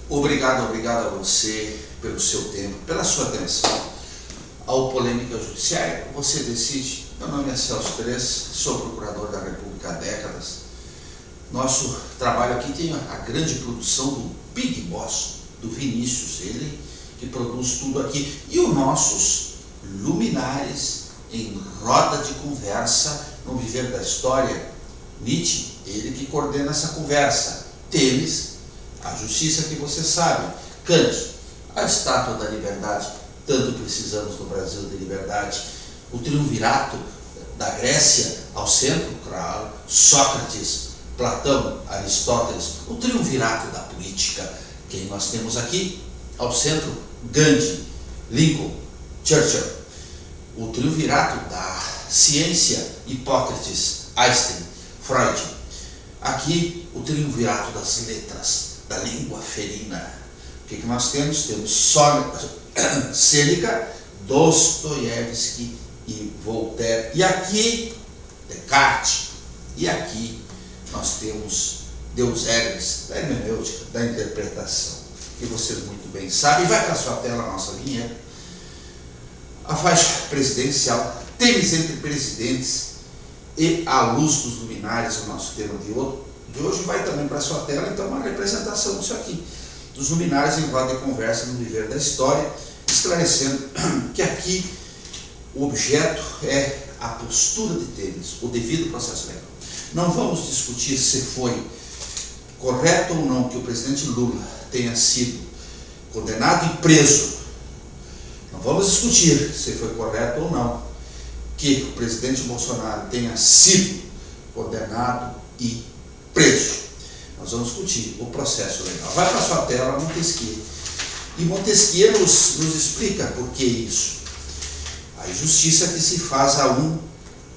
Obrigado a você pelo seu tempo, pela sua atenção ao Polêmica Judiciária. Você decide. Meu nome é Celso Pérez, sou procurador da República há décadas. Nosso trabalho aqui tem a grande produção do Big Boss, do Vinícius, ele que produz tudo aqui, e os nossos luminares em roda de conversa no Viver da História. Nietzsche, ele que coordena essa conversa. Teles, a justiça que você sabe. Kant, a estátua da liberdade, tanto precisamos no Brasil de liberdade. O triunvirato da Grécia ao centro, claro, Sócrates, Platão, Aristóteles. O triunvirato da política, quem nós temos aqui ao centro? Gandhi, Lincoln, Churchill. O triunvirato da ciência, Hipócrates, Einstein, Freud. Aqui o triunvirato das letras, da língua ferina. O que nós temos? Temos Sêneca, Dostoiévski e Voltaire. E aqui, Descartes. E aqui nós temos Deus Hermes, da hermenêutica, da interpretação, que vocês muito bem sabem. Vai para a sua tela a nossa vinheta. A faixa presidencial, temes entre presidentes e a luz dos luminares, o nosso tema de hoje. Vai também para a sua tela, então, uma representação disso aqui, dos luminares em roda de conversa no Viver da História, esclarecendo que aqui o objeto é a postura de Teles, o devido processo legal. Não vamos discutir se foi correto ou não que o presidente Lula tenha sido condenado e preso. Não vamos discutir se foi correto ou não que o presidente Bolsonaro tenha sido condenado e preso. Nós vamos discutir o processo legal. Vai para a sua tela, Montesquieu. E Montesquieu nos explica por que isso. A injustiça que se faz a um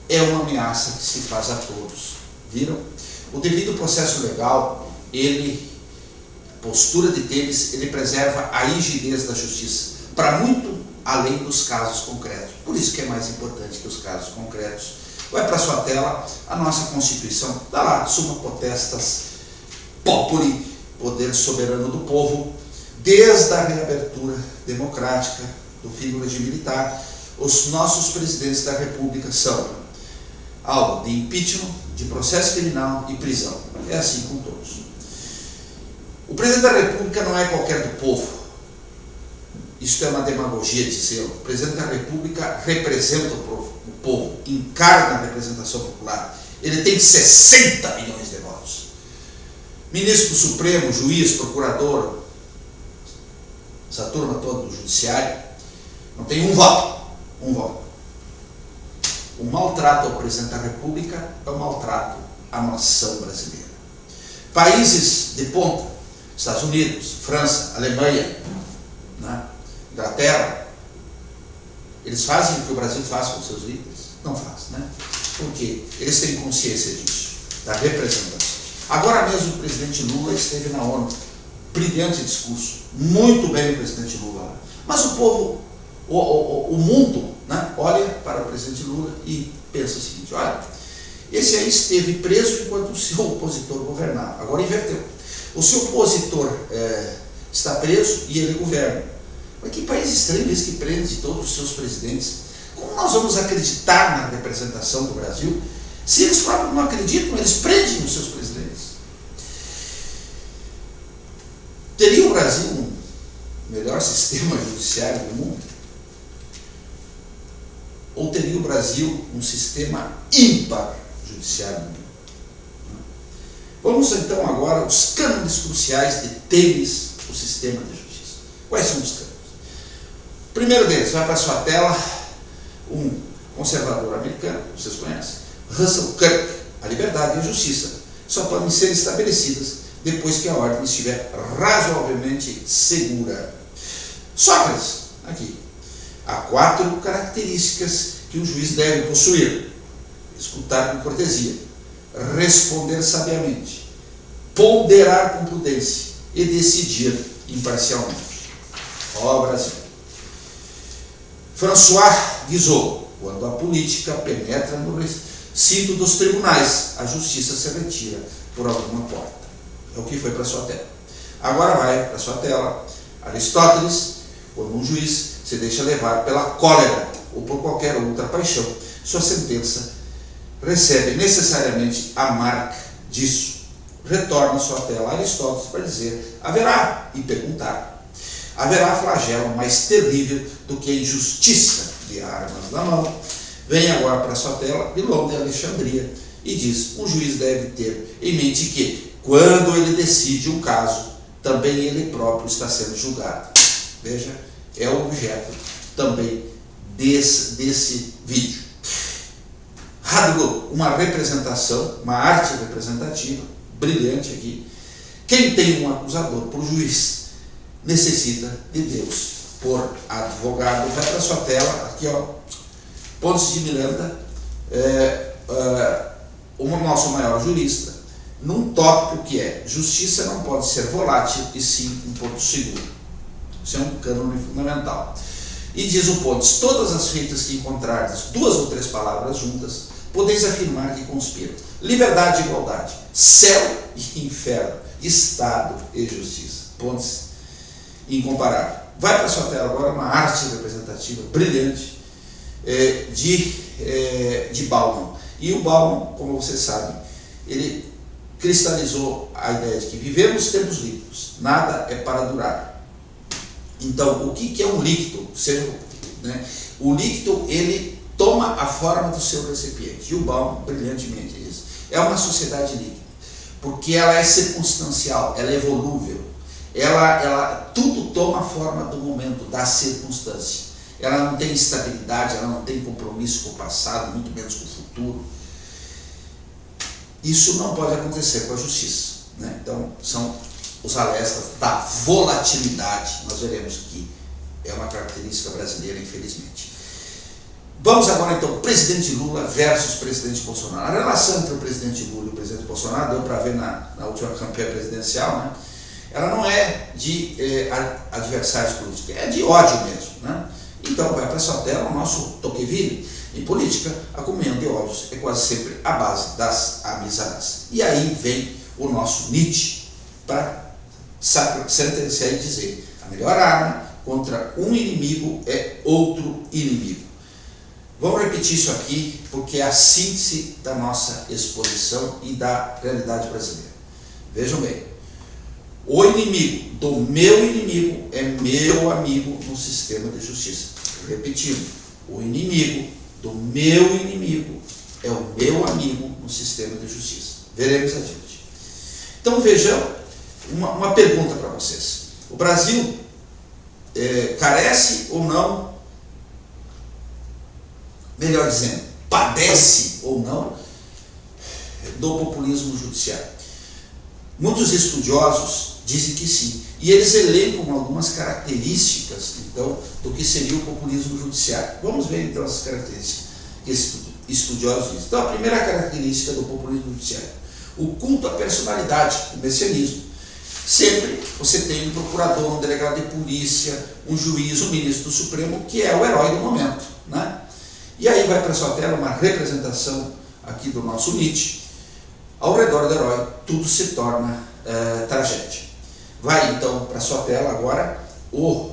é uma ameaça que se faz a todos. Viram? O devido processo legal, postura de Teles, ele preserva a rigidez da justiça, para muito além dos casos concretos. Por isso que é mais importante que os casos concretos. Vai para a sua tela a nossa Constituição. Está lá, Summa Potestas Populi, poder soberano do povo. Desde a reabertura democrática do fim do regime militar, os nossos presidentes da República são alvo de impeachment, de processo criminal e prisão. É assim com todos. O presidente da República não é qualquer do povo. Isso é uma demagogia dizê-lo. O presidente da República representa o povo, encarna a representação popular. Ele tem 60 milhões de votos. Ministro do Supremo, juiz, procurador, essa turma toda do judiciário, não tem um voto. Um voto. O maltrato ao presidente da República é um maltrato à nação brasileira. Países de ponta, Estados Unidos, França, Alemanha, né? Inglaterra, eles fazem o que o Brasil faz com seus líderes? Não faz, né? Porque eles têm consciência disso, da representação. Agora mesmo o presidente Lula esteve na ONU, brilhante discurso, muito bem o presidente Lula. Mas o povo, o mundo, né, olha para o presidente Lula e pensa o seguinte: olha, esse aí esteve preso enquanto o seu opositor governava. Agora inverteu. O seu opositor está preso e ele governa. Mas que país estranho esse que prende todos os seus presidentes? Como nós vamos acreditar na representação do Brasil se eles próprios não acreditam? Eles prendem os seus presidentes. Teria o Brasil um melhor sistema judiciário do mundo? Ou teria o Brasil um sistema ímpar judiciário do mundo? Vamos então agora aos cânones cruciais de Teles, o sistema de justiça. Quais são os cânones? O primeiro deles, vai para a sua tela, um conservador americano, vocês conhecem, Russell Kirk: a liberdade e a justiça só podem ser estabelecidas depois que a ordem estiver razoavelmente segura. Sócrates, aqui, há 4 características que o juiz deve possuir: escutar com cortesia, responder sabiamente, ponderar com prudência e decidir imparcialmente. Ó Brasil! François Guizot: quando a política penetra no recinto dos tribunais, a justiça se retira por alguma porta. É o que foi para a sua terra. Agora vai para sua tela. Aristóteles, quando um juiz se deixa levar pela cólera ou por qualquer outra paixão, sua sentença recebe necessariamente a marca disso. Retorna sua tela a Aristóteles para dizer: haverá, e perguntar, haverá flagelo mais terrível do que a injustiça de armas na mão. Vem agora para sua tela Pilon de Alexandria e diz: um juiz deve ter em mente que, quando ele decide um caso, também ele próprio está sendo julgado. Veja, é o objeto também desse vídeo. Radlo, uma representação, uma arte representativa, brilhante aqui. Quem tem um acusador por juiz, necessita de Deus por advogado. Vai para sua tela, aqui ó, Ponce de Miranda, o nosso maior jurista, num tópico que é: justiça não pode ser volátil e sim um porto seguro. Isso é um cânone fundamental. E diz o Pontes: todas as feitas que encontrardes 2 ou 3 palavras juntas, podeis afirmar que conspiram. Liberdade e igualdade, céu e inferno, Estado e justiça. Pontes incomparável. Vai para sua tela agora uma arte representativa brilhante de Bauman. E o Bauman, como vocês sabem, ele cristalizou a ideia de que vivemos tempos líquidos, nada é para durar. Então, o que é um líquido? O líquido, ele toma a forma do seu recipiente. E o Bauman brilhantemente diz: é uma sociedade líquida, porque ela é circunstancial, ela é volúvel, tudo toma a forma do momento, da circunstância. Ela não tem estabilidade, ela não tem compromisso com o passado, muito menos com o futuro. Isso não pode acontecer com a justiça, né? Então, são os alertas da volatilidade. Nós veremos que é uma característica brasileira, infelizmente. Vamos agora, então, presidente Lula versus presidente Bolsonaro. A relação entre o presidente Lula e o presidente Bolsonaro, deu para ver na última campanha presidencial, né? Ela não é de adversários políticos, é de ódio mesmo, né? Então, vai para sua tela o nosso Tocqueville. Em política, a comunhão de ódios é quase sempre a base das amizades. E aí vem o nosso Nietzsche para sentenciar e dizer: a melhor arma contra um inimigo é outro inimigo. Vamos repetir isso aqui, porque é a síntese da nossa exposição e da realidade brasileira. Vejam bem: o inimigo do meu inimigo é meu amigo no sistema de justiça. Repetindo: o inimigo do meu inimigo é o meu amigo no sistema de justiça. Veremos adiante. Então vejam uma pergunta para vocês: o Brasil carece ou não, melhor dizendo, padece ou não do populismo judiciário? Muitos estudiosos dizem que sim, e eles elencam algumas características, então, do que seria o populismo judiciário. Vamos ver, então, essas características que esses estudiosos dizem. Então, a primeira característica do populismo judiciário: o culto à personalidade, o messianismo. Sempre você tem um procurador, um delegado de polícia, um juiz, um ministro do Supremo, que é o herói do momento, né? E aí vai para a sua tela uma representação aqui do nosso Nietzsche. Ao redor do herói, tudo se torna tragédia. Vai então para a sua tela agora o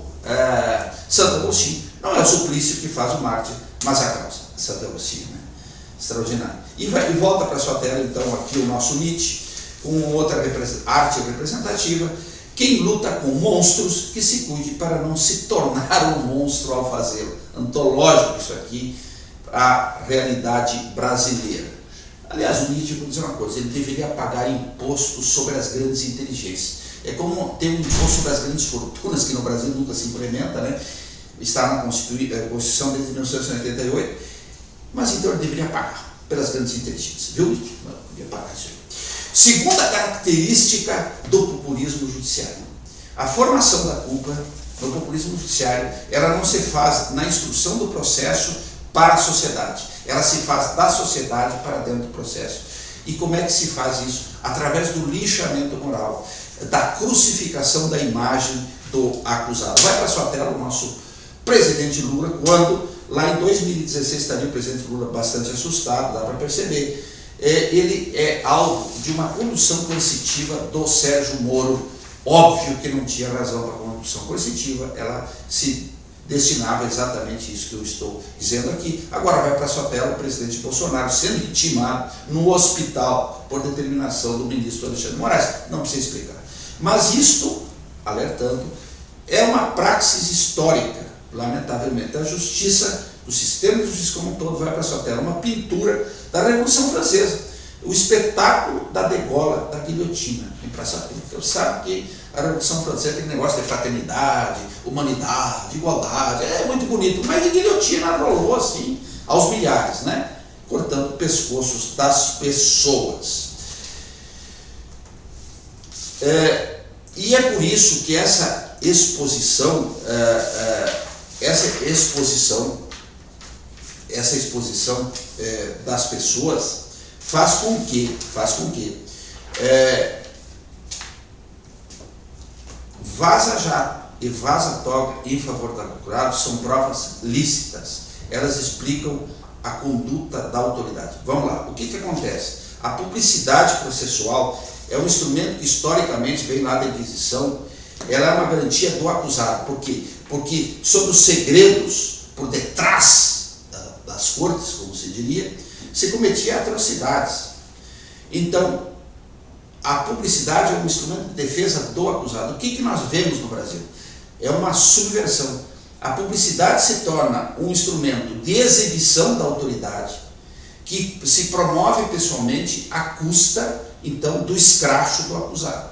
Santo Agostinho. Não é o suplício que faz o mártir, mas a causa. Santo Agostinho, né? Extraordinário. E volta para a sua tela então aqui o nosso Nietzsche, com outra arte representativa. Quem luta com monstros, que se cuide para não se tornar um monstro ao fazê-lo. Antológico isso aqui, a realidade brasileira. Aliás, o Nietzsche, vou dizer uma coisa, ele deveria pagar imposto sobre as grandes inteligências. É como ter um imposto sobre as grandes fortunas, que no Brasil nunca se implementa, né? Está na Constituição desde 1988, mas então ele deveria pagar pelas grandes inteligências, viu, Nietzsche? Não, deveria pagar isso aí. Segunda característica do populismo judiciário: a formação da culpa no populismo judiciário, ela não se faz na instrução do processo para a sociedade, ela se faz da sociedade para dentro do processo. E como é que se faz isso? Através do linchamento moral, da crucificação da imagem do acusado. Vai para a sua tela o nosso presidente Lula, quando lá em 2016 estaria o presidente Lula bastante assustado, dá para perceber. Ele é alvo de uma condução coercitiva do Sérgio Moro Óbvio que não tinha razão para a condução coercitiva, ela se destinava exatamente isso que eu estou dizendo aqui. Agora vai para a sua tela o presidente Bolsonaro sendo intimado no hospital por determinação do ministro Alexandre de Moraes. Não precisa explicar. Mas isto, alertando, é uma praxis histórica, lamentavelmente. A justiça, o sistema de justiça como um todo vai para a sua tela. Uma pintura da Revolução Francesa. O espetáculo da degola, da guilhotina em Praça Pública. Eu sabe que a Revolução Francesa tem negócio de fraternidade, humanidade, igualdade, é muito bonito, mas a guilhotina rolou assim aos milhares, né? Cortando pescoços das pessoas. E é por isso que essa exposição das pessoas faz com que Vaza Jato e Vaza Toga em favor da procurado são provas lícitas. Elas explicam a conduta da autoridade. Vamos lá, o que acontece? A publicidade processual é um instrumento que historicamente vem lá da Inquisição. Ela é uma garantia do acusado. Por quê? Porque sobre os segredos, por detrás das cortes, como se diria, se cometia atrocidades. Então, a publicidade é um instrumento de defesa do acusado. O que nós vemos no Brasil? É uma subversão. A publicidade se torna um instrumento de exibição da autoridade que se promove pessoalmente à custa, então, do escracho do acusado.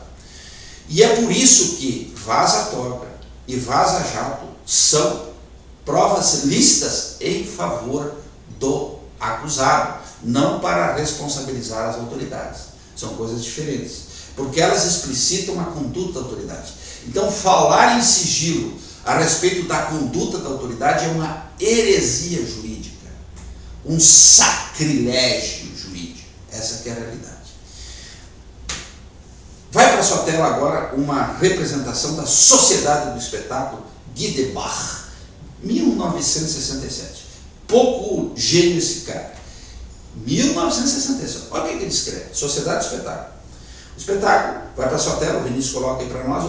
E é por isso que Vaza Toga e Vaza Jato são provas lícitas em favor do acusado, não para responsabilizar as autoridades. São coisas diferentes, porque elas explicitam a conduta da autoridade. Então, falar em sigilo a respeito da conduta da autoridade é uma heresia jurídica, um sacrilégio jurídico. Essa que é a realidade. Vai para a sua tela agora uma representação da Sociedade do Espetáculo Guy Debord, 1967. Pouco gênio esse cara. 1967. Olha o que ele escreve. Sociedade do Espetáculo. O espetáculo, vai para a sua tela, o Vinícius coloca aí para nós.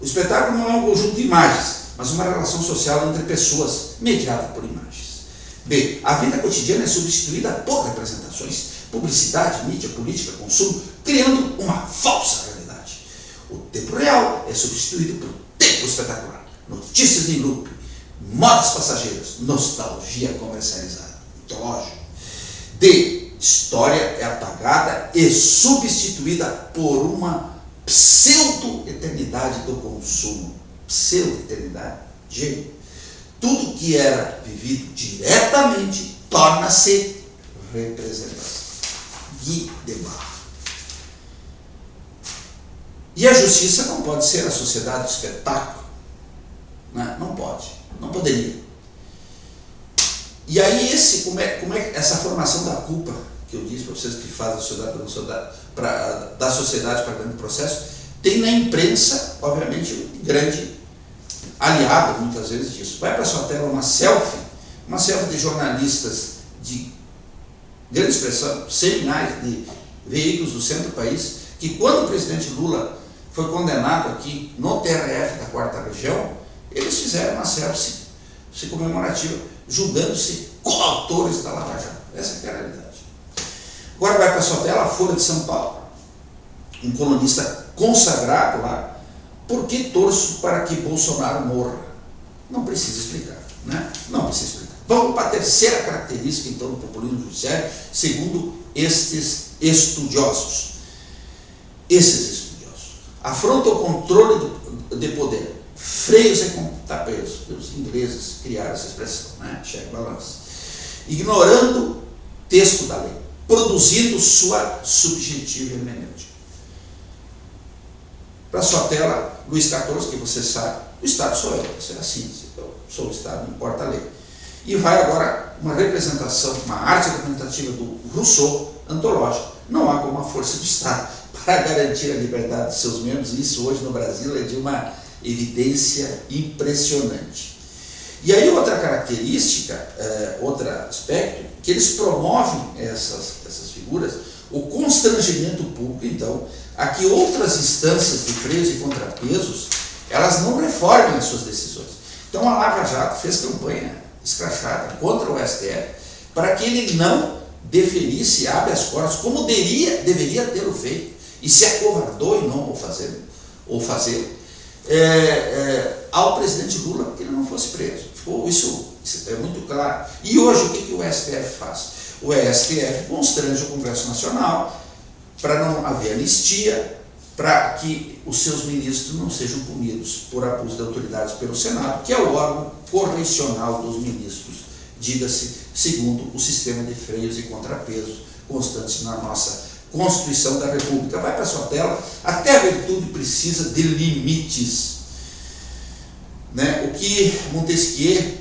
O espetáculo não é um conjunto de imagens, mas uma relação social entre pessoas, mediada por imagens. B. A vida cotidiana é substituída por representações, publicidade, mídia, política, consumo, criando uma falsa realidade. O tempo real é substituído por tempo espetacular, notícias em loop, modas passageiras, nostalgia comercializada, mitológico. D. História é apagada e substituída por uma pseudo-eternidade do consumo. Pseudo-eternidade. G. Tudo que era vivido diretamente torna-se representação. Guy Debord. E a justiça não pode ser a sociedade do espetáculo. Não pode. Não poderia. E aí, como é essa formação da culpa que eu disse para vocês que faz a sociedade da sociedade para dentro do processo, tem na imprensa, obviamente, um grande aliado, muitas vezes, disso. Vai para a sua tela uma selfie de jornalistas de grande expressão, seminais de veículos do centro do país, que quando o presidente Lula foi condenado aqui no TRF da 4ª Região, eles fizeram uma selfie comemorativa, julgando-se coautores da Lava Jato. Essa é a realidade. Agora vai para a sua tela a Folha de São Paulo, um colunista consagrado lá. Por que torço para que Bolsonaro morra? Não precisa explicar, né? Não precisa explicar. Vamos para a terceira característica, então, do populismo judiciário, segundo estes estudiosos. Afronta o controle de poder, freios e contrapeios. Os ingleses criaram essa expressão, né? Check and balance. Ignorando o texto da lei, produzindo sua subjetiva hermenêutica. Para a sua tela, Luís XIV, que você sabe, o Estado sou eu, isso é assim, eu sou o Estado, não importa a lei. E vai agora uma representação, uma arte representativa do Rousseau, antológica. Não há como a força do Estado para garantir a liberdade de seus membros, e isso hoje no Brasil é de uma evidência impressionante. E aí outra característica, outro aspecto, que eles promovem essas figuras, o constrangimento público, então, a que outras instâncias de freios e contrapesos, elas não reformem as suas decisões. Então a Lava Jato fez campanha escrachada contra o STF para que ele não deferisse habeas corpus como deveria tê-lo feito, e se acovardou em não o fazer ao presidente Lula, para que ele não fosse preso. Isso é muito claro. E hoje o que o STF faz? O STF constrange o Congresso Nacional para não haver anistia, para que os seus ministros não sejam punidos por abuso de autoridades pelo Senado, que é o órgão correcional dos ministros, diga-se, segundo o sistema de freios e contrapesos constantes na nossa Constituição da República. Vai para a sua tela. Até a virtude precisa de limites. Né? O que Montesquieu,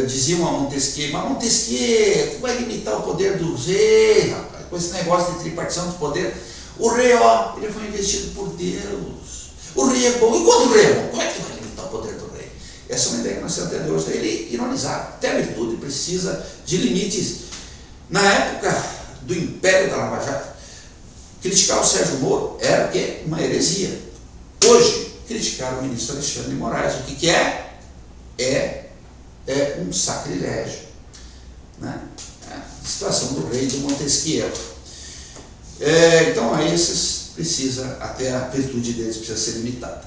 diziam a Montesquieu, mas Montesquieu, tu vai limitar o poder do rei, rapaz, com esse negócio de tripartição de poder. O rei, ó, ele foi investido por Deus. O rei é bom. E quando o rei é bom, como é que tu vai limitar o poder do rei? Essa é uma ideia que nós temos até hoje. Ele ironizava. Até a virtude precisa de limites. Na época do Império da Lava Jato, criticar o Sérgio Moro era o quê? Uma heresia. Hoje, criticar o ministro Alexandre de Moraes, o que é? É um sacrilégio. Né? A situação do rei do Montesquieu. Então, a esses precisa, até a virtude deles precisa ser limitada.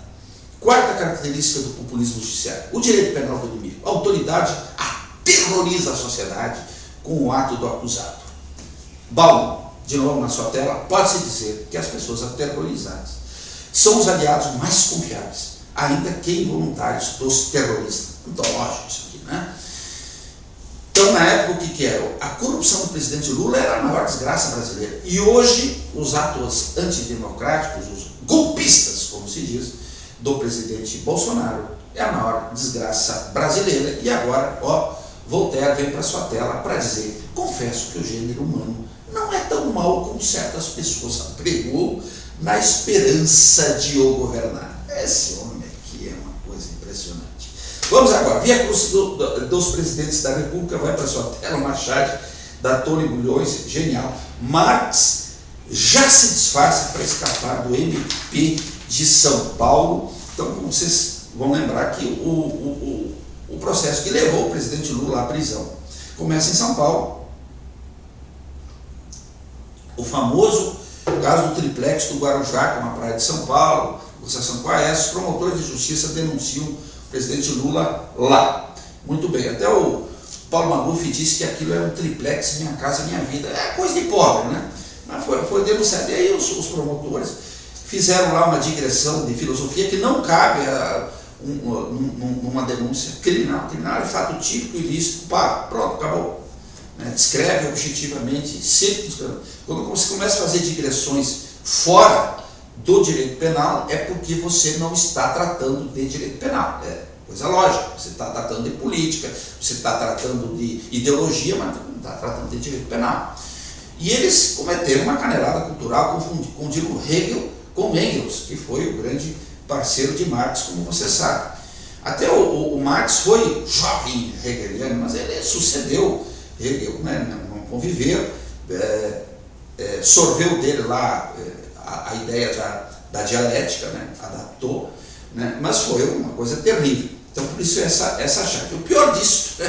Quarta característica do populismo judiciário: o direito penal do inimigo. A autoridade aterroriza a sociedade com o ato do acusado. Bom, de novo na sua tela, pode-se dizer que as pessoas aterrorizadas são os aliados mais confiáveis, ainda que involuntários, dos terroristas. Ontológico isso aqui, né? Então, na época, o que era? A corrupção do presidente Lula era a maior desgraça brasileira. E hoje, os atos antidemocráticos, os golpistas, como se diz, do presidente Bolsonaro, é a maior desgraça brasileira. E agora, ó, Voltaire vem para sua tela para dizer: confesso que o gênero humano não é tão mau como certas pessoas apregou na esperança de o governar. Esse homem aqui é uma coisa impressionante. Vamos agora, Via Cruz dos presidentes da República, vai para sua tela, uma charge da Tony Bulhões, genial. Marx já se disfarça para escapar do MP de São Paulo. Então, como vocês vão lembrar que o processo que levou o presidente Lula à prisão começa em São Paulo. O famoso caso do triplex do Guarujá, que é uma praia de São Paulo, negociação com a AES, os promotores de justiça denunciam o presidente Lula lá. Muito bem, até o Paulo Maluf disse que aquilo era um triplex, Minha Casa Minha Vida. É coisa de pobre, né? Mas foi denunciado. E aí os promotores fizeram lá uma digressão de filosofia que não cabe numa denúncia criminal. Criminal é fato típico, ilícito, pá, pronto, acabou. Descreve objetivamente, quando você começa a fazer digressões fora do direito penal, é porque você não está tratando de direito penal. É coisa lógica. Você está tratando de política, você está tratando de ideologia, mas não está tratando de direito penal. E eles cometeram uma canelada cultural, confundiram Hegel com Engels, que foi o grande parceiro de Marx, como você sabe. Até o Marx foi jovem hegeliano, mas ele sucedeu Hegel, né? Não conviveram, sorveu dele lá a ideia da dialética, né? Adaptou, né? Mas foi uma coisa terrível. Então, por isso, essa chave. O pior disso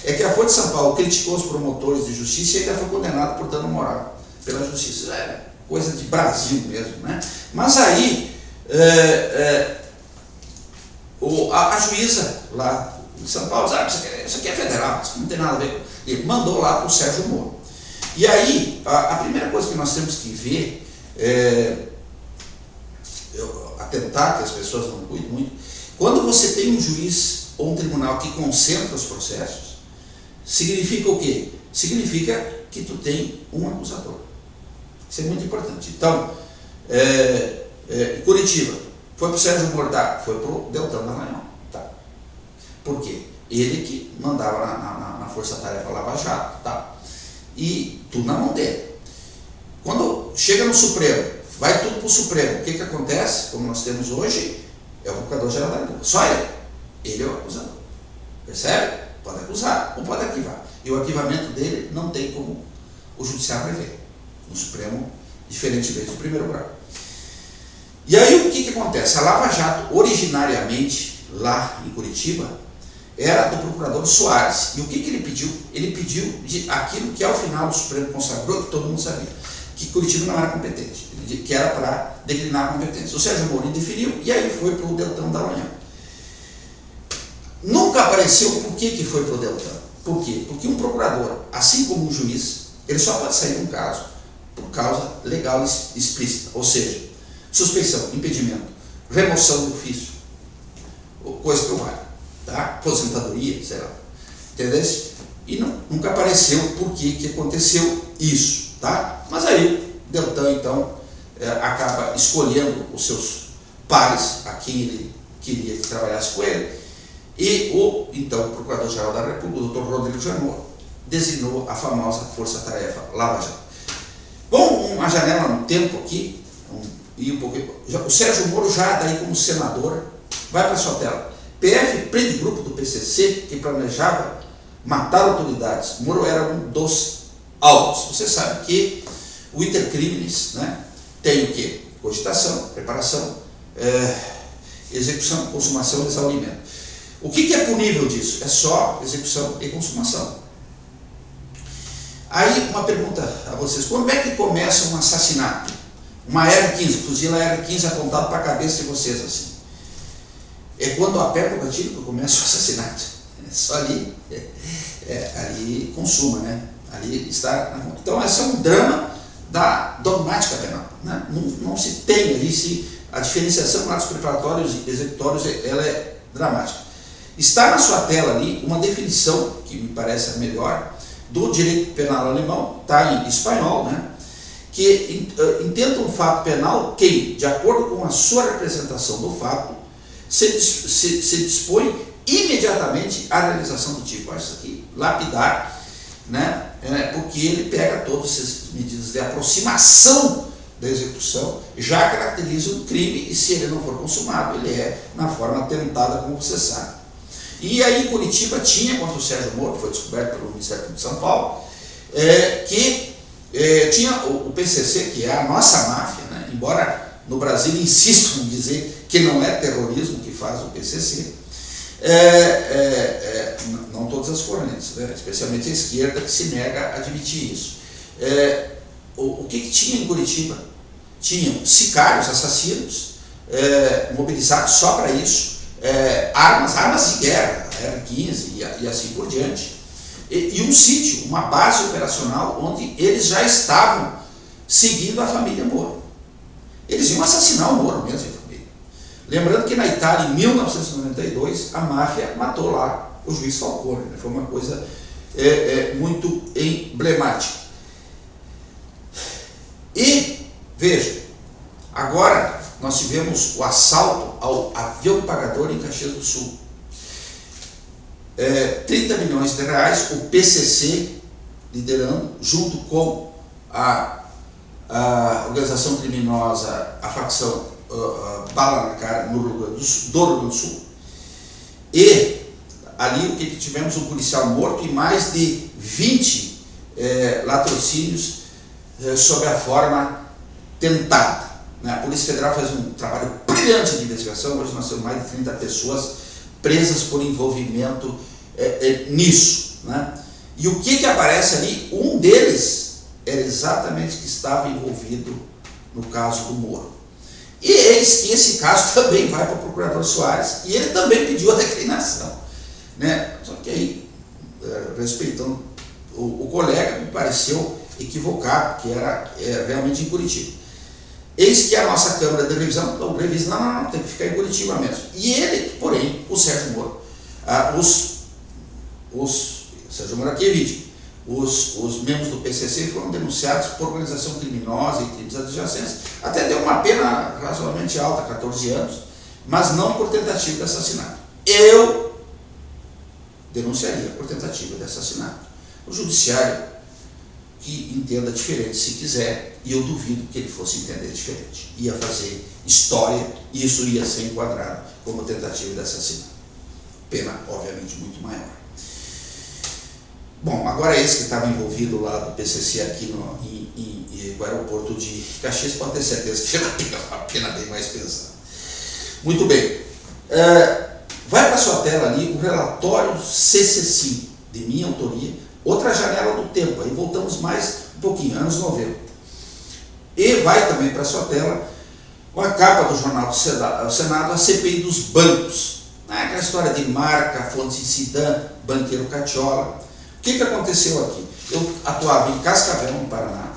é que a Folha de São Paulo criticou os promotores de justiça e ainda foi condenado por dano moral pela justiça. É coisa de Brasil mesmo, né? Mas aí, a juíza lá de São Paulo disse: isso aqui é federal, isso não tem nada a ver. Ele mandou lá para o Sérgio Moro. E aí, a primeira coisa que nós temos que ver, atentar que as pessoas não cuidem muito, quando você tem um juiz ou um tribunal que concentra os processos, significa o quê? Significa que tu tem um acusador. Isso é muito importante. Então, Curitiba, foi para o Sérgio Moro, tá? Foi para o Deltan Dallagnol. Tá. Por quê? Ele que mandava na Força-Tarefa Lava Jato. Tá. E tudo na mão dele. Quando chega no Supremo, vai tudo para o Supremo. O que acontece? Como nós temos hoje, é o Procurador-Geral da República. Só ele. Ele é o acusador. Percebe? Pode acusar ou pode arquivar. E o arquivamento dele não tem como o Judiciário rever. No Supremo, diferentemente do primeiro grau. acontece? A Lava Jato, originariamente, lá em Curitiba, era do procurador Soares. E o que ele pediu? Ele pediu aquilo que ao final o Supremo consagrou, que todo mundo sabia, que Curitiba não era competente, que era para declinar a competência. O Sérgio Moro indeferiu e aí foi para o Deltan Dallagnol. Nunca apareceu por que foi para o Deltan. Por quê? Porque um procurador, assim como um juiz, ele só pode sair de um caso por causa legal explícita, ou seja, suspeição, impedimento, remoção do ofício, coisa que eu valho, tá? Aposentadoria, sei lá, entendeu? E nunca apareceu por que aconteceu isso, tá? Mas aí, Deltan, então, acaba escolhendo os seus pares, a quem ele queria que trabalhasse com ele, e então, o Procurador-Geral da República, o Dr. Rodrigo Janot, designou a famosa Força-Tarefa Lava Jato. Com uma janela no tempo aqui, o Sérgio Moro já daí como senador, vai para a sua tela. PF prende grupo do PCC que planejava matar autoridades. Moro era um dos alvos. Você sabe que o intercrimes, né, tem o quê? Cogitação, preparação, execução, consumação e exaurimento. O que é punível disso? É só execução e consumação. Aí uma pergunta a vocês, quando é que começa um assassinato? Uma R15, fuzila R15 apontado para a cabeça de vocês assim. É quando aperta o gatilho que começa o assassinato. É só ali, ali consuma, né? Ali está. Então esse é um drama da dogmática penal, né? Não se tem ali, a diferenciação entre atos preparatórios e executórios, ela é dramática. Está na sua tela ali uma definição, que me parece a melhor, do direito penal alemão, está em espanhol, né? Que intenta um fato penal que, de acordo com a sua representação do fato, se dispõe imediatamente à realização do tipo. Isso aqui, lapidar, né? Porque ele pega todas essas medidas de aproximação da execução, já caracteriza um crime, e se ele não for consumado, ele é na forma tentada, como você sabe. E aí em Curitiba tinha, contra o Sérgio Moro, que foi descoberto pelo Ministério Público de São Paulo, que tinha o PCC, que é a nossa máfia, né? Embora no Brasil insistam em dizer que não é terrorismo que faz o PCC, não todas as correntes, né? Especialmente a esquerda, que se nega a admitir isso. O que tinha em Curitiba? Tinham sicários, assassinos, mobilizados só para isso, armas de guerra, R15 e assim por diante, e um sítio, uma base operacional onde eles já estavam seguindo a família Moro. Eles iam assassinar o Moro mesmo, a família. Lembrando que na Itália, em 1992, a máfia matou lá o juiz Falcone, né? Foi uma coisa muito emblemática. E, veja, agora nós tivemos o assalto ao avião pagador em Caxias do Sul. 30 milhões de reais, o PCC liderando, junto com a organização criminosa, a facção Bala na Cara, do Rio Grande do Sul. E ali o que tivemos? Um policial morto e mais de 20 latrocínios sob a forma tentada. A Polícia Federal fez um trabalho brilhante de investigação. Hoje nós temos mais de 30 pessoas presas por envolvimento nisso, né? E o que aparece ali? Um deles era exatamente que estava envolvido no caso do Moro. E eis que esse caso também vai para o procurador Soares, e ele também pediu a declinação, né? Só que aí, respeitando o colega, me pareceu equivocado, que era realmente em Curitiba. Eis que a nossa Câmara de Revisão, então, revisa, não, tem que ficar em Curitiba mesmo. E ele, porém, o Sérgio Moro, Sérgio Moro aqui é vítima, os membros do PCC foram denunciados por organização criminosa e crimes adjacentes, até deu uma pena razoavelmente alta, 14 anos, mas não por tentativa de assassinato. Eu denunciaria por tentativa de assassinato. O judiciário que entenda diferente se quiser, e eu duvido que ele fosse entender diferente. Ia fazer história e isso ia ser enquadrado como tentativa de assassinato. Pena, obviamente, muito maior. Bom, agora esse que estava envolvido lá do PCC aqui no aeroporto de Caxias pode ter certeza que era uma pena bem mais pesada. Muito bem. Vai para a sua tela ali o relatório CC5, de minha autoria, outra janela do tempo, aí voltamos mais um pouquinho, anos 90. E vai também para a sua tela com a capa do Jornal do Senado, a CPI dos bancos. Aquela história de Marca, Fontes Sidan, Banqueiro Catiola. O que aconteceu aqui? Eu atuava em Cascavel, no Paraná,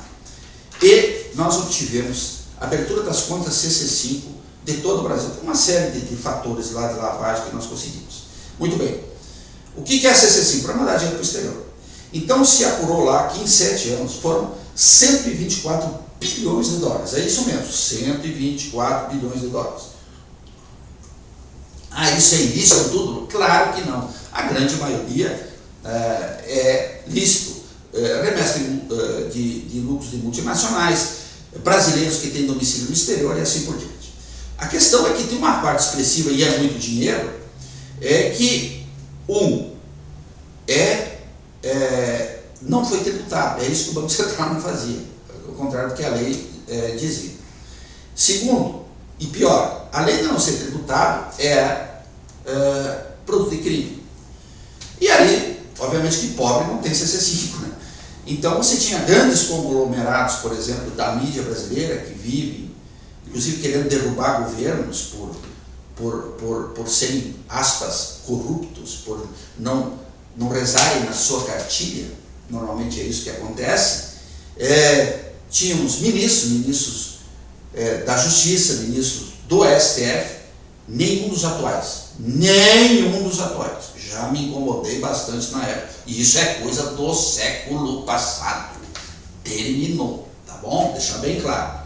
e nós obtivemos a abertura das contas CC5 de todo o Brasil, por uma série de fatores lá de lavagem que nós conseguimos. Muito bem. O que é a CC5? Para mandar dinheiro para o exterior. Então se apurou lá que em 7 anos foram 124 bilhões de dólares. É isso mesmo, 124 bilhões de dólares. Isso é ilícito tudo? Claro que não. A grande maioria é lícito. Remessa de lucros de multinacionais, brasileiros que têm domicílio no exterior e assim por diante. A questão é que tem uma parte expressiva, e é muito dinheiro, que não foi tributado. É isso que o Banco Central não fazia, ao contrário do que a lei dizia. Segundo, e pior, além de não ser tributado, produto de crime. E aí, obviamente que pobre não tem CC5, né? Então você tinha grandes conglomerados, por exemplo, da mídia brasileira, que vivem, inclusive querendo derrubar governos por serem, aspas, corruptos, por não rezarem na sua cartilha. Normalmente é isso que acontece. Tínhamos ministros da Justiça, ministros do STF, nenhum dos atuais. Já me incomodei bastante na época. E isso é coisa do século passado. Terminou, tá bom? Deixar bem claro.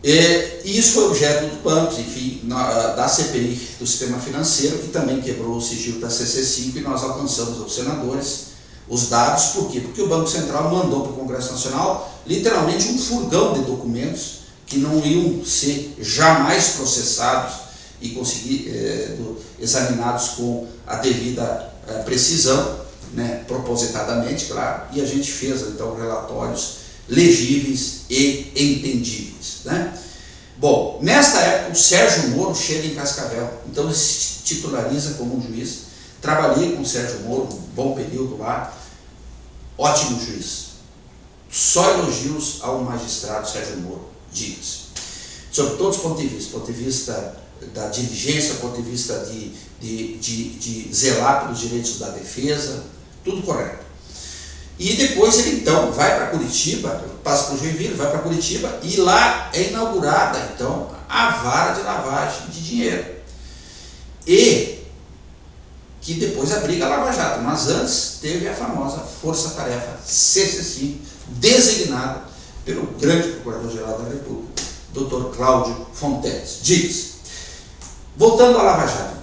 E isso foi objeto dos bancos, enfim, da CPI do sistema financeiro, que também quebrou o sigilo da CC5, e nós alcançamos aos senadores os dados. Por quê? Porque o Banco Central mandou para o Congresso Nacional literalmente um furgão de documentos que não iam ser jamais processados e conseguir examinados com a devida precisão, né, propositadamente, claro, e a gente fez então relatórios legíveis e entendíveis, né? Bom, nesta época o Sérgio Moro chega em Cascavel, então ele se titulariza como um juiz. Trabalhei com o Sérgio Moro um bom período lá, ótimo juiz, só elogios ao magistrado Sérgio Moro, diga-se, sobre todos os pontos de vista da diligência, ponto de vista de zelar pelos direitos da defesa, tudo correto. E depois ele então vai para Curitiba, passa para o Joinville, vai para Curitiba, e lá é inaugurada então a vara de lavagem de dinheiro, e que depois abriga a Lava Jato, mas antes teve a famosa força-tarefa CC5, designada pelo grande Procurador-Geral da República, Dr. Cláudio Fonteles. Diz. Voltando à Lava Jato,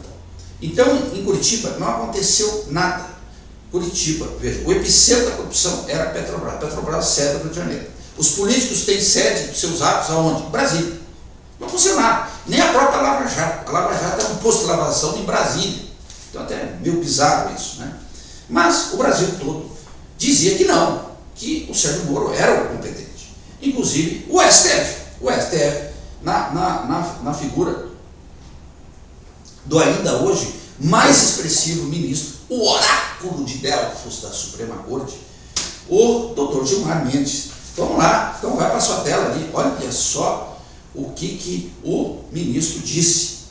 então, em Curitiba não aconteceu nada. Curitiba, veja, o epicentro da corrupção era a Petrobras. Petrobras sede do Rio de Janeiro. Os políticos têm sede dos seus atos aonde? Brasília. Não aconteceu nada. Nem a própria Lava Jato. A Lava Jato é um posto de lavação em Brasília. Então até é meio bizarro isso, né? Mas o Brasil todo dizia que não, que o Sérgio Moro era o competente. Inclusive o STF. O STF, na figura do ainda hoje mais expressivo ministro, o oráculo de Delfos da Suprema Corte, o doutor Gilmar Mendes. Vamos lá, então vai para a sua tela ali, olha só o que o ministro disse.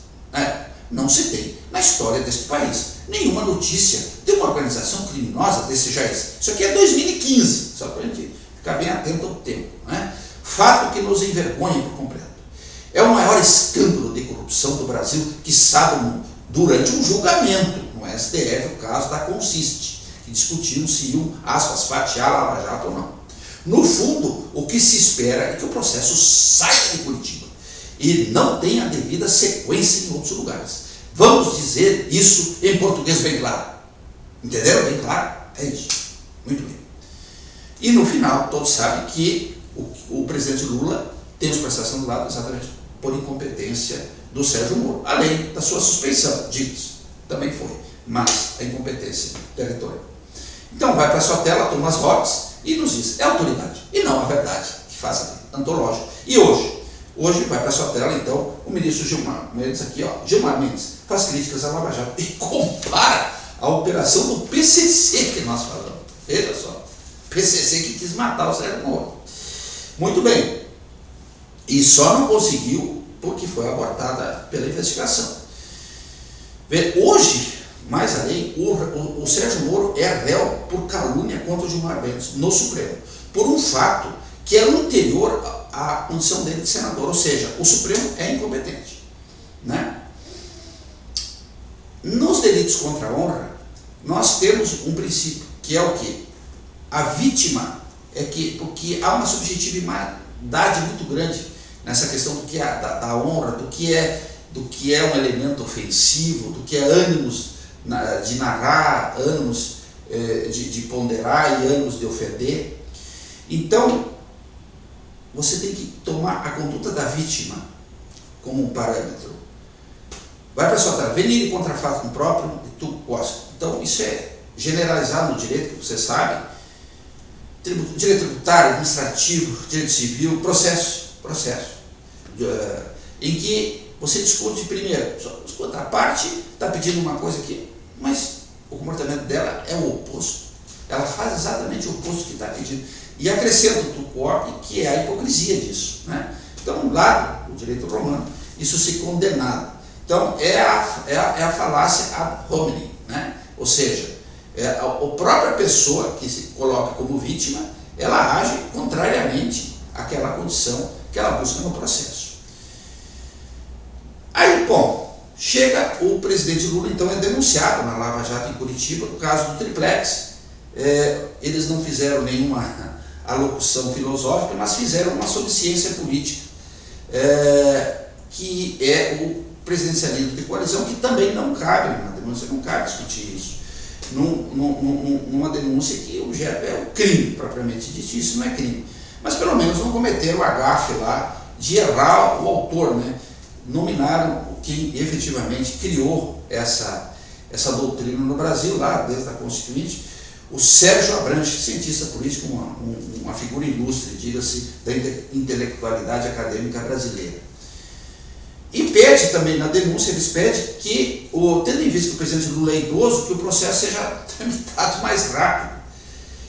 Não se tem na história deste país nenhuma notícia de uma organização criminosa desse jeito. Isso aqui é 2015, só para a gente ficar bem atento ao tempo, né? Fato que nos envergonha por completo. É o maior escândalo de corrupção do Brasil, quiçá do mundo, durante um julgamento no STF, o caso da Consiste, que discutiam se iam, aspas, fatiar a Lava Jato ou não. No fundo, o que se espera é que o processo saia de Curitiba e não tenha a devida sequência em outros lugares. Vamos dizer isso em português bem claro. Entenderam bem claro? É isso. Muito bem. E no final, todos sabem que o presidente Lula tem os prestação do lado exatamente por incompetência do Sérgio Moro, além da sua suspeição, diga-se, também foi, mas a incompetência territorial. Então vai para a sua tela, Thomas Hobbes, e nos diz, é autoridade, e não a verdade, que faz a lei, antológico. E hoje, Hoje vai para a sua tela, então, o ministro Gilmar Mendes aqui, ó, Gilmar Mendes faz críticas à Lava Jato e compara a operação do PCC que nós falamos. Veja só, PCC que quis matar o Sérgio Moro. Muito bem, e só não conseguiu porque foi abortada pela investigação. Hoje, mais além, o Sérgio Moro é réu por calúnia contra o Gilmar Mendes no Supremo, por um fato que é anterior à condição dele de senador, ou seja, o Supremo é incompetente, né? Nos delitos contra a honra, nós temos um princípio, que é o quê? A vítima é que, porque há uma subjetividade muito grande nessa questão do que é da honra, do que é um elemento ofensivo, do que é ânimos de narrar, ânimos de ponderar e ânimos de ofender. Então, você tem que tomar a conduta da vítima como um parâmetro. Vai para a sua tela, venire contra fato próprio e tu gosta. Então, isso é generalizado no direito, que você sabe. Direito tributário, administrativo, direito civil, processo. Em que você discute primeiro, escuta, a parte está pedindo uma coisa aqui, mas o comportamento dela é o oposto. Ela faz exatamente o oposto que está pedindo. E acrescenta o tu corpi, que é a hipocrisia disso, né? Então, lá no direito romano, isso se condenado. Então, é a falácia ad hominem, né? Ou seja, a própria pessoa que se coloca como vítima, ela age contrariamente àquela condição que ela busca no processo. Aí, bom, chega o presidente Lula, então é denunciado na Lava Jato em Curitiba, no caso do triplex. Eles não fizeram nenhuma alocução filosófica, mas fizeram uma sobre ciência política, que é o presidencialismo de coalizão, que também não cabe, na denúncia não cabe discutir isso. Numa denúncia que o objeto é o crime, propriamente dito, isso não é crime. Mas pelo menos não cometeram o agafe lá de errar o autor, né? Nominaram quem efetivamente criou essa doutrina no Brasil, lá desde a Constituinte, o Sérgio Abranches, cientista político, uma figura ilustre, diga-se, da intelectualidade acadêmica brasileira. E pede também na denúncia, eles pedem que, tendo em vista que o presidente Lula é idoso, que o processo seja tramitado mais rápido.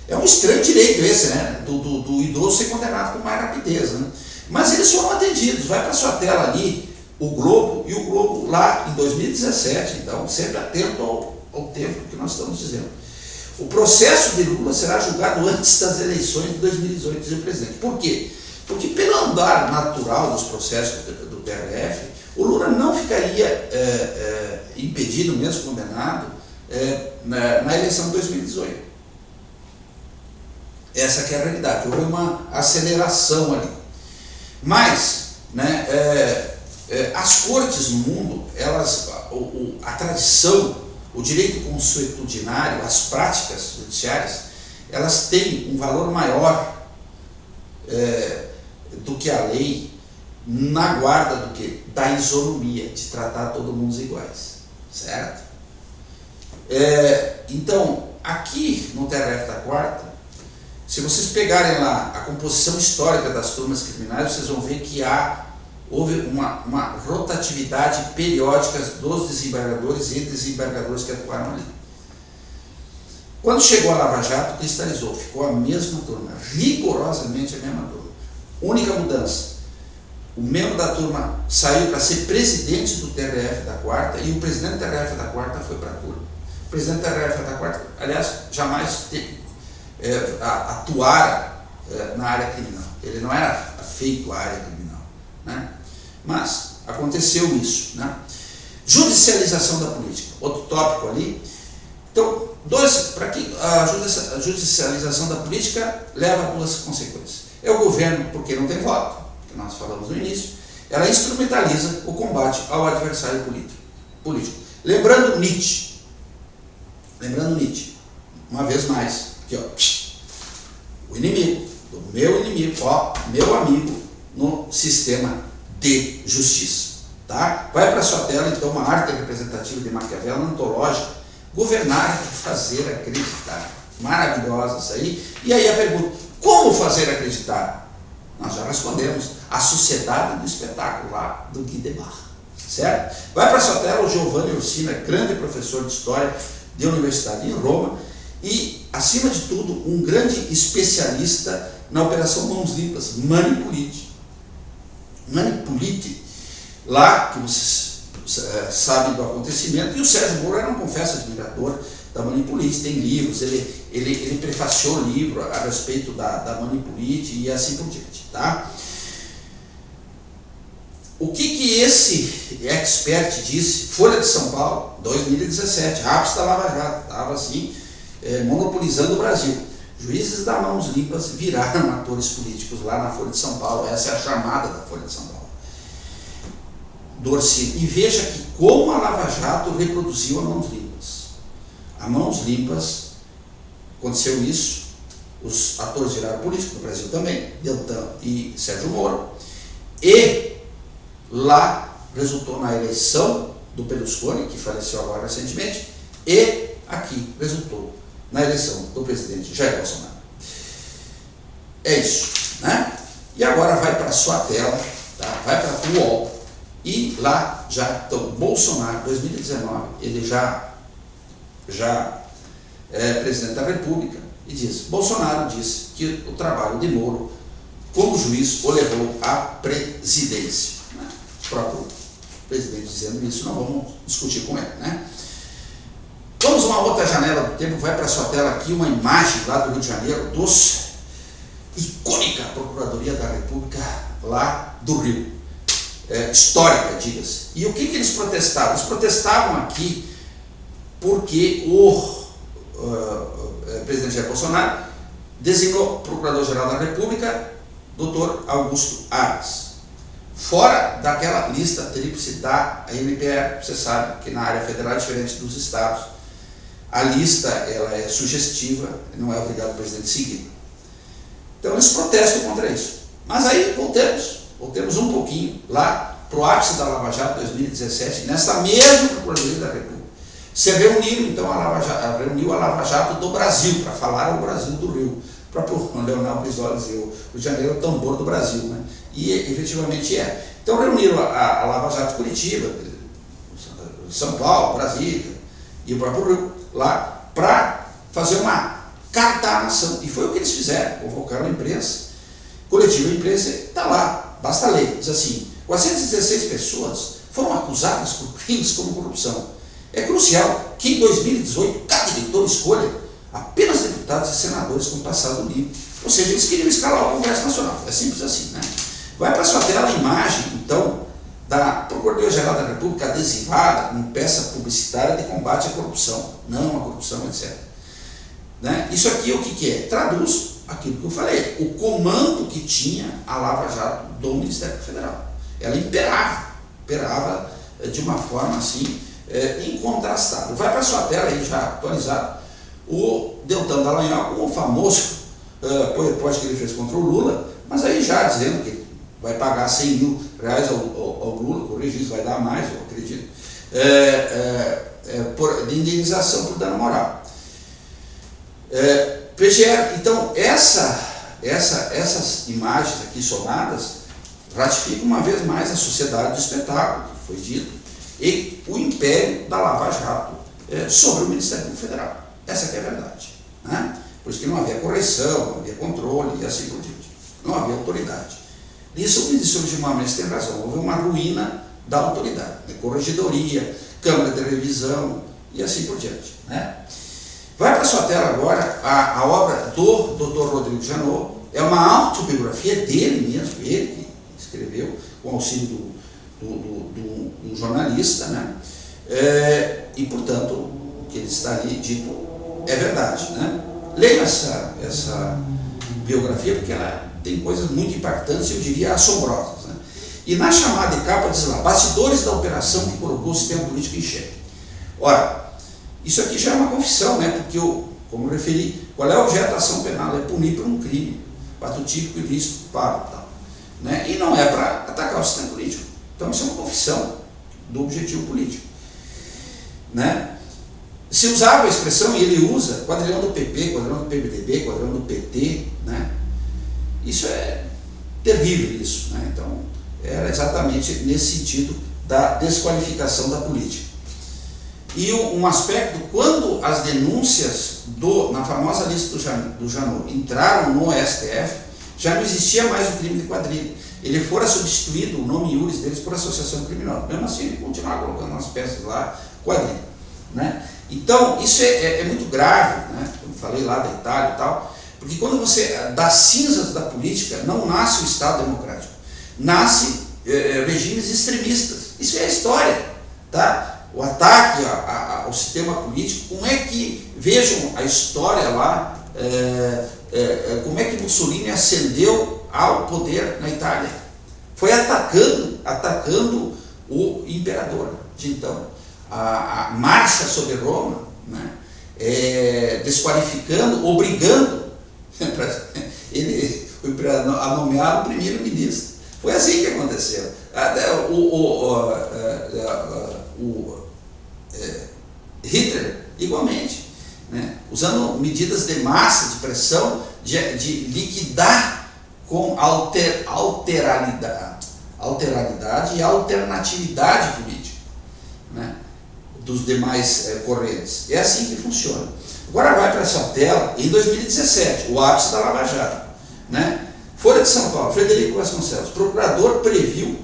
É um estranho direito esse, né? Do idoso ser condenado com mais rapidez, né? Mas eles foram atendidos. Vai para a sua tela ali, o Globo, e o Globo lá em 2017, então, sempre atento ao tempo que nós estamos dizendo. O processo de Lula será julgado antes das eleições de 2018, diz o presidente. Por quê? Porque pelo andar natural dos processos do TRF, o Lula não ficaria impedido, mesmo condenado, na eleição de 2018. Essa que é a realidade. Houve uma aceleração ali. Mas, né, as cortes no mundo, a tradição, o direito consuetudinário, as práticas judiciárias, elas têm um valor maior do que a lei, na guarda da isonomia, de tratar todo mundo iguais, certo? Então, aqui no TRF da Quarta, se vocês pegarem lá a composição histórica das turmas criminais, vocês vão ver que houve uma rotatividade periódica dos desembargadores e desembargadores que atuaram ali. Quando chegou a Lava Jato, cristalizou, ficou a mesma turma, rigorosamente a mesma turma. Única mudança, o membro da turma saiu para ser presidente do TRF da Quarta e o presidente do TRF da Quarta foi para a turma. O presidente do TRF da Quarta, aliás, jamais atuara na área criminal. Ele não era feito à área criminal, né? Mas aconteceu isso, né? Judicialização da política, outro tópico ali. Então, para que a judicialização da política leva a duas consequências. É o governo, porque não tem voto, que nós falamos no início, ela instrumentaliza o combate ao adversário político. Lembrando Nietzsche, uma vez mais, aqui, ó, o inimigo, do meu inimigo, ó, meu amigo no sistema de justiça, tá? Vai para a sua tela, então, uma arte representativa de Maquiavel, antológica, governar e fazer acreditar. Maravilhosa isso aí. E aí a pergunta, como fazer acreditar? Nós já respondemos. A Sociedade do Espetáculo, lá do Guy Debord. Certo? Vai para a sua tela o Giovanni Orsina, grande professor de História de universidade em Roma e, acima de tudo, um grande especialista na Operação Mãos Limpas, Manipulite. Manipulite, lá, que vocês sabem do acontecimento, e o Sérgio Moro era um confesso admirador da Manipulite, tem livros, ele prefaciou o livro a respeito da Manipulite e assim por diante, tá? O que esse expert disse? Folha de São Paulo, 2017, ápice da Lava Jato, estava assim, monopolizando o Brasil. Juízes da Mãos Limpas viraram atores políticos lá na Folha de São Paulo, essa é a chamada da Folha de São Paulo. Orsina. E veja que como a Lava Jato reproduziu a Mãos Limpas. A Mãos Limpas, aconteceu isso, os atores viraram políticos no Brasil também, Deltan e Sérgio Moro, e lá resultou na eleição do Berlusconi, que faleceu agora recentemente, e aqui resultou na eleição do presidente Jair Bolsonaro. É isso, né? E agora vai para a sua tela, tá? Vai para o UOL, e lá já, então, Bolsonaro, 2019, ele já é presidente da República, e diz, Bolsonaro disse que o trabalho de Moro como juiz o levou à presidência. O próprio presidente dizendo isso, não vamos discutir com ele, né? Vamos a uma outra janela do tempo, vai para a sua tela aqui uma imagem lá do Rio de Janeiro, dos icônica Procuradoria da República lá do Rio, histórica, diga-se. E o que eles protestavam? Eles protestavam aqui porque o presidente Jair Bolsonaro designou Procurador-Geral da República, Dr. Augusto Aras. Fora daquela lista tríplice da ANPR, você sabe que na área federal é diferente dos estados. A lista ela é sugestiva, não é obrigado o presidente seguir. Então eles protestam contra isso. Mas aí voltemos um pouquinho lá para o ápice da Lava Jato 2017, nessa mesma Procuradoria da República. Se reuniram então reuniu a Lava Jato do Brasil, para falar ao Brasil do Rio. O próprio Leonel Brizola dizia, o Rio de Janeiro é o tambor do Brasil, né? E efetivamente é. Então reuniram a Lava Jato Curitiba, São Paulo, Brasília e o próprio Rio lá para fazer uma carta à nação. E foi o que eles fizeram, convocaram a imprensa, coletiva a imprensa, está lá, basta ler, diz assim, 416 pessoas foram acusadas por crimes como corrupção. É crucial que em 2018 cada eleitor escolha apenas deputados e senadores com passado livre. Ou seja, eles queriam escalar o Congresso Nacional. É simples assim, né? Vai para a sua tela a imagem, então, da Procuradoria-Geral da República adesivada com peça publicitária de combate à corrupção. Não à corrupção, etc. Né? Isso aqui o que é? Traduz aquilo que eu falei. O comando que tinha a Lava Jato do Ministério Federal. Ela imperava de uma forma assim, incontrastável. Vai para a sua tela aí já atualizado. O Deltan Dallagnol, com o famoso PowerPoint que ele fez contra o Lula, mas aí já dizendo que vai pagar 100 mil reais ao Lula, corrigir isso, vai dar mais, eu acredito, de indenização por dano moral. PGR, então, essas imagens aqui somadas ratificam uma vez mais a sociedade do espetáculo, que foi dito, e o império da Lava Jato sobre o Ministério Federal. Essa que é a verdade, né? Por isso que não havia correção, não havia controle e assim por diante. Não havia autoridade. Isso o ministro Gilmar Mendes tem razão, houve uma ruína da autoridade, né? Corregedoria, Câmara de Revisão e assim por diante, né? Vai para a sua tela agora a obra do Dr. Rodrigo Janot, é uma autobiografia dele mesmo, ele que escreveu com auxílio do jornalista, né? E portanto o que ele está ali dito é verdade, né? Leia essa biografia porque ela tem coisas muito impactantes, eu diria assombrosas, né? E na chamada capa diz lá, bastidores da operação que colocou o sistema político em xeque. Ora, isso aqui já é uma confissão, né? Porque, como eu referi, qual é o objeto da ação penal? É punir por um crime, fato típico, ilícito, pago, tal, né? E não é para atacar o sistema político. Então isso é uma confissão do objetivo político, né? Se usava a expressão, e ele usa, quadrilhão do PP, quadrilhão do PMDB, quadrilhão do PT, né? Isso é terrível isso, né? Então, era exatamente nesse sentido da desqualificação da política. E um aspecto, quando as denúncias na famosa lista do Janot entraram no STF, já não existia mais o crime de quadrilha. Ele fora substituído, o nome iuris deles, por associação criminosa. Mesmo assim, ele continuava colocando umas peças lá, quadrilha, né? Então, isso é muito grave, né? Como falei lá da Itália e tal, porque quando você, das cinzas da política, não nasce o Estado democrático, nasce regimes extremistas. Isso é a história, tá? O ataque ao sistema político, como é que, vejam a história lá, como é que Mussolini ascendeu ao poder na Itália. Foi atacando o imperador de então. A marcha sobre Roma, né, desqualificando, obrigando o imperador a nomear o primeiro-ministro. Foi assim que aconteceu. Hitler, igualmente, né, usando medidas de massa, de pressão, de liquidar com alteralidade e alternatividade política, né, dos demais correntes. É assim que funciona. Agora vai para essa tela, em 2017, o ápice da Lava Jato, né? Folha de São Paulo, Frederico Vasconcelos, procurador previu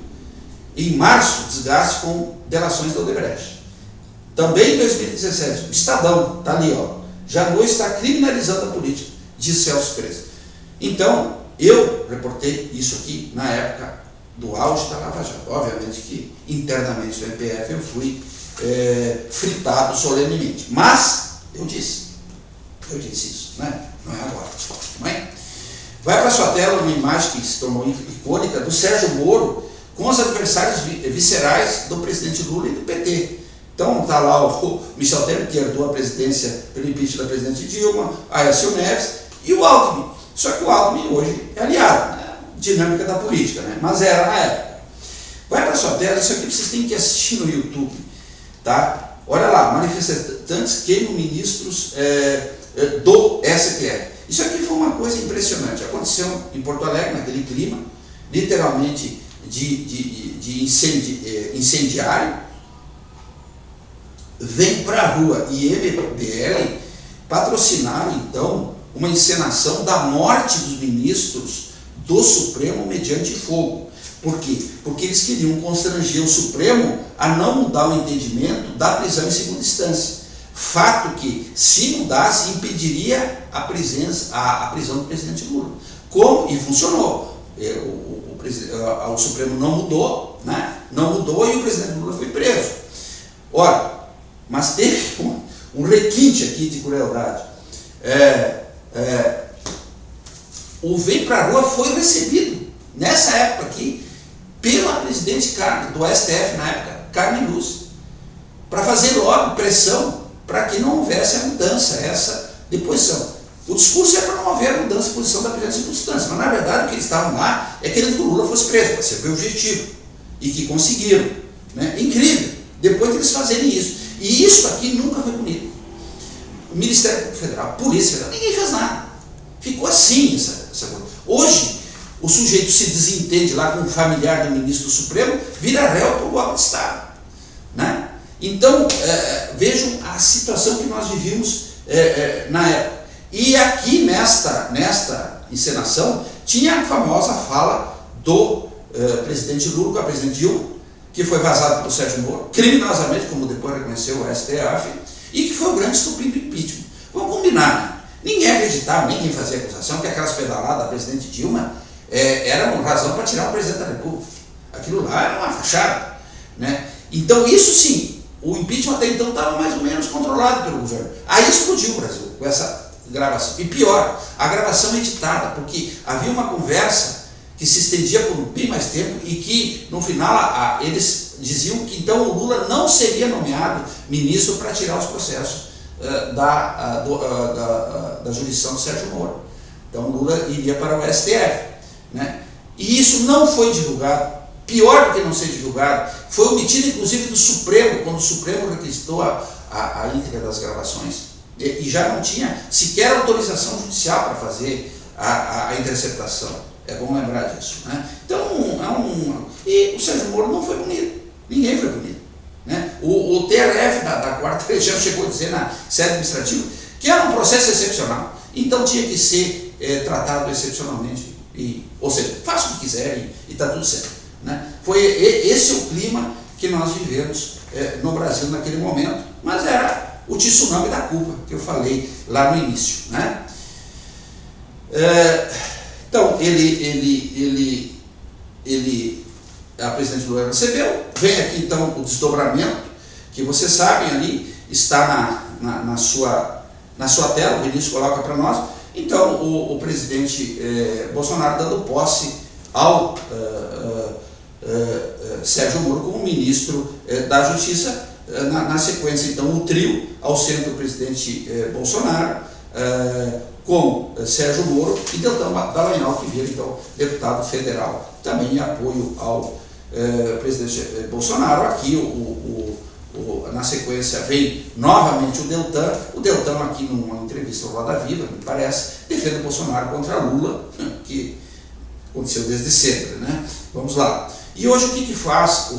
em março desgaste com delações da Odebrecht. Também em 2017, o Estadão, está ali, ó, Janot está criminalizando a política, diz Celso Presa. Então, eu reportei isso aqui na época do auge da Lava Jato. Obviamente que internamente no MPF eu fui fritado solenemente, mas eu disse isso, né? Não é agora, não é? Vai para a sua tela uma imagem que se tornou icônica do Sérgio Moro com os adversários viscerais do presidente Lula e do PT. Então está lá o Michel Temer, que herdou a presidência pelo impeachment da presidente Dilma, Aécio Neves e o Alckmin. Só que o Alckmin hoje é aliado, né? Dinâmica da política, né? Mas era na época. Vai para a sua tela, isso aqui vocês têm que assistir no YouTube, tá? Olha lá, manifestantes queimam ministros do STF. Isso aqui foi uma coisa impressionante. Aconteceu em Porto Alegre, naquele clima, literalmente de incendiário. Vem para a rua e MBL patrocinaram, então, uma encenação da morte dos ministros do Supremo mediante fogo. Por quê? Porque eles queriam constranger o Supremo a não mudar o entendimento da prisão em segunda instância. Fato que, se mudasse, impediria a prisão do presidente Lula. Como? E funcionou. O Supremo não mudou, né? Não mudou e o presidente Lula foi preso. Ora, mas teve um requinte aqui de crueldade. O Vem para a Rua foi recebido, nessa época aqui, pela presidente do STF, na época, Carmen Lúcia, para fazer logo pressão para que não houvesse a mudança, essa de posição. O discurso é para não haver a mudança de posição da presidência de circunstância, mas na verdade o que eles estavam lá é querendo que o Lula fosse preso, para ser o objetivo, e que conseguiram, né? Incrível, depois de eles fazerem isso. E isso aqui nunca foi punido. O Ministério Público Federal, a Polícia Federal, ninguém fez nada. Ficou assim essa coisa. Hoje, o sujeito se desentende lá com um familiar do ministro do Supremo, vira réu por golpe de Estado, né? Então, vejam a situação que nós vivíamos na época. E aqui, nesta encenação, tinha a famosa fala do presidente Lula com a presidente Dilma, que foi vazado pelo Sérgio Moro, criminosamente, como depois reconheceu o STF, e que foi o grande estupim do impeachment. Vamos combinar, né? Ninguém acreditava, ninguém fazia acusação que aquelas pedaladas da presidente Dilma eram razão para tirar o presidente da República. Aquilo lá era uma fachada, né? Então, isso sim, o impeachment até então estava mais ou menos controlado pelo governo. Aí explodiu o Brasil com essa gravação. E pior, a gravação editada, porque havia uma conversa que se estendia por bem mais tempo e que, no final, eles diziam que então o Lula não seria nomeado ministro para tirar os processos da jurisdição do Sérgio Moro. Então o Lula iria para o STF, né? E isso não foi divulgado. Pior do que não ser divulgado, foi omitido inclusive do Supremo, quando o Supremo requisitou a íntegra das gravações. E já não tinha sequer autorização judicial para fazer a interceptação. É bom lembrar disso, né? Então, e o Sérgio Moro não foi punido. Ninguém foi punido, né? O TRF da 4ª Região chegou a dizer na sede administrativa que era um processo excepcional, então tinha que ser tratado excepcionalmente, ou seja, faça o que quiser e está tudo certo, né? Esse o clima que nós vivemos no Brasil naquele momento, mas era o tsunami da culpa que eu falei lá no início, né? Então, a presidente Lula recebeu, vem aqui então o desdobramento, que vocês sabem ali, está na sua tela, o Vinícius coloca para nós. Então, o presidente Bolsonaro dando posse ao Sérgio Moro como ministro da Justiça, na sequência então o trio, ao centro o presidente Bolsonaro, com Sérgio Moro e Deltan Dallagnol, que vira então deputado federal, também em apoio ao presidente Bolsonaro. Aqui na sequência vem novamente o Deltan aqui numa entrevista ao Roda Viva, me parece, defende o Bolsonaro contra Lula, que aconteceu desde sempre, né? Vamos lá. E hoje o que faz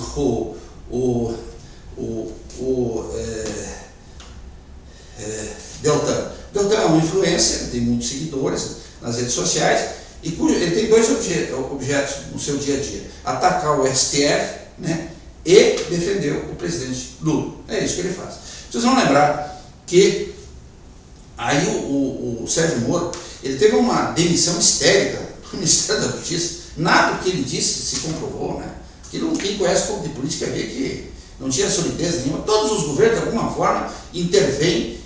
Deltan? Deltan é um influencer, tem muitos seguidores nas redes sociais, e ele tem dois objetos no seu dia a dia: atacar o STF, né, e defender o presidente Lula. É isso que ele faz. Vocês vão lembrar que aí o Sérgio Moro, ele teve uma demissão histérica do Ministério da Justiça. Nada do que ele disse se comprovou, né? Quem conhece um pouco de política vê que não tinha solidez nenhuma. Todos os governos, de alguma forma, intervêm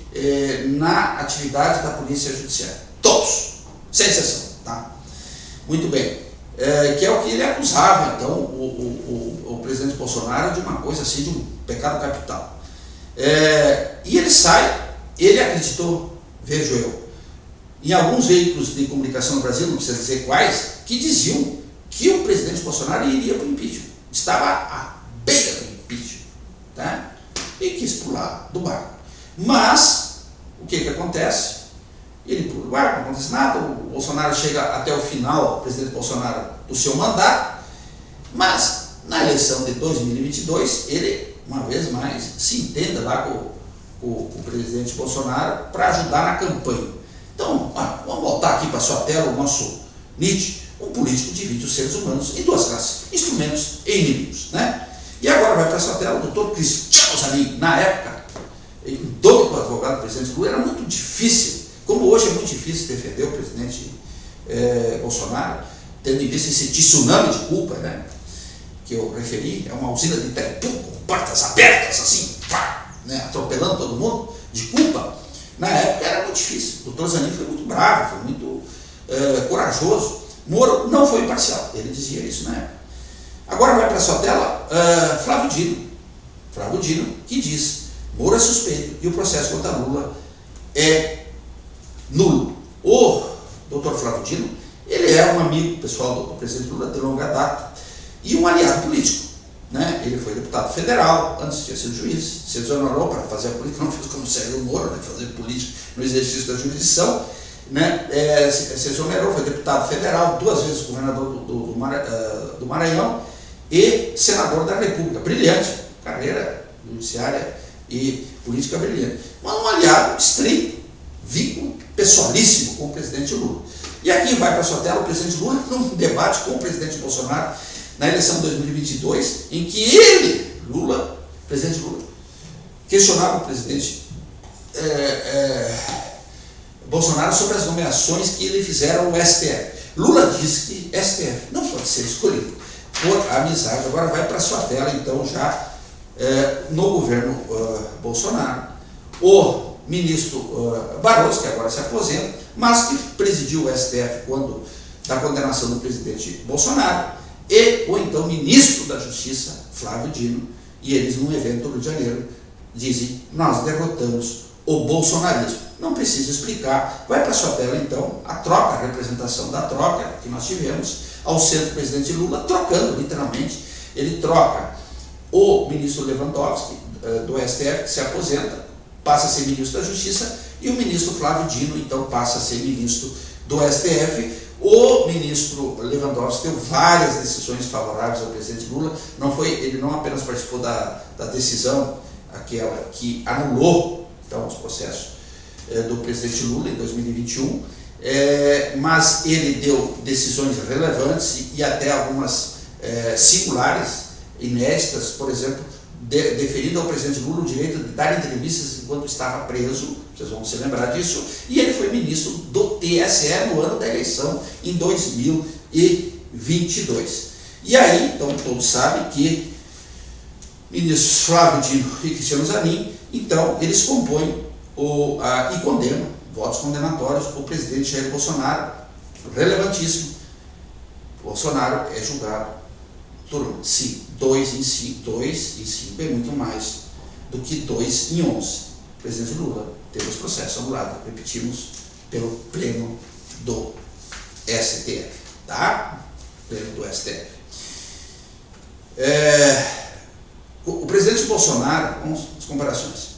na atividade da Polícia Judiciária. Todos, sem exceção, tá? Muito bem. Que é o que ele acusava, então, o presidente Bolsonaro de uma coisa assim, de um pecado capital. E ele sai, ele acreditou, vejo eu, em alguns veículos de comunicação no Brasil, não precisa dizer quais, que diziam que o presidente Bolsonaro iria para o impeachment. Estava à beira do impeachment, tá? E quis pular do barco. Mas, o que acontece? Ele pula do barco, não acontece nada, o Bolsonaro chega até o final, o presidente Bolsonaro, do seu mandato, mas na eleição de 2022, ele, uma vez mais, se entenda lá com o presidente Bolsonaro para ajudar na campanha. Então, vamos voltar aqui para a sua tela o nosso Nietzsche. Um político divide os seres humanos em duas classes, instrumentos e inimigos, né? E agora vai para a sua tela o doutor Cristiano Zanin. Na época, o advogado do presidente Lula, era muito difícil, como hoje é muito difícil defender o presidente Bolsonaro, tendo em vista esse tsunami de culpa, né, que eu referi. É uma usina de Itaipu, com portas abertas, assim, pá, né, atropelando todo mundo, de culpa. Na época era muito difícil. O doutor Zanin foi muito bravo, foi muito corajoso. Moro não foi imparcial, ele dizia isso na época. Agora vai para a sua tela Flávio Dino, que diz: Moro é suspeito e o processo contra Lula é nulo. O doutor Flávio Dino, ele é um amigo pessoal do presidente Lula de longa data e um aliado político, né? Ele foi deputado federal, antes tinha sido juiz, se exonerou para fazer a política, não fez como Sérgio Moro, né? Fazer política no exercício da jurisdição, né? Se exonerou, foi deputado federal, 2 vezes governador do Maranhão e senador da República. Brilhante, carreira judiciária e política brilhante. Mas um aliado estreito, vínculo pessoalíssimo com o presidente Lula. E aqui vai para a sua tela o presidente Lula num debate com o presidente Bolsonaro na eleição de 2022, em que ele, presidente Lula, questionava o presidente Bolsonaro sobre as nomeações que ele fizeram ao STF. Lula disse que STF não pode ser escolhido por amizade. Agora vai para a sua tela, então, já no governo Bolsonaro, o ministro Barroso, que agora se aposenta, mas que presidiu o STF quando da condenação do presidente Bolsonaro, e o então ministro da Justiça, Flávio Dino, e eles num evento no Rio de Janeiro dizem: nós derrotamos o bolsonarismo. Não preciso explicar, vai para a sua tela então a troca, a representação da troca que nós tivemos ao centro do presidente Lula, trocando literalmente. Ele troca o ministro Lewandowski do STF, que se aposenta, passa a ser ministro da Justiça, e o ministro Flávio Dino então passa a ser ministro do STF, O ministro Lewandowski deu várias decisões favoráveis ao presidente Lula. Ele não apenas participou da decisão, aquela que anulou então, os processos do presidente Lula em 2021, mas ele deu decisões relevantes e até algumas singulares, inéditas, por exemplo, deferindo ao presidente Lula o direito de dar entrevistas enquanto estava preso, vocês vão se lembrar disso, e ele foi ministro do TSE no ano da eleição, em 2022. E aí, então, todos sabem que ministros Flávio Dino e Cristiano Zanin, então, eles compõem e condenam, votos condenatórios, o presidente Jair Bolsonaro, relevantíssimo. Bolsonaro é julgado, turma, sim, 2 em 5 é muito mais do que 2 em 11. O presidente Lula teve os processos anulados, repetimos, pelo pleno do STF, tá? Pleno do STF. O presidente Bolsonaro, vamos às comparações,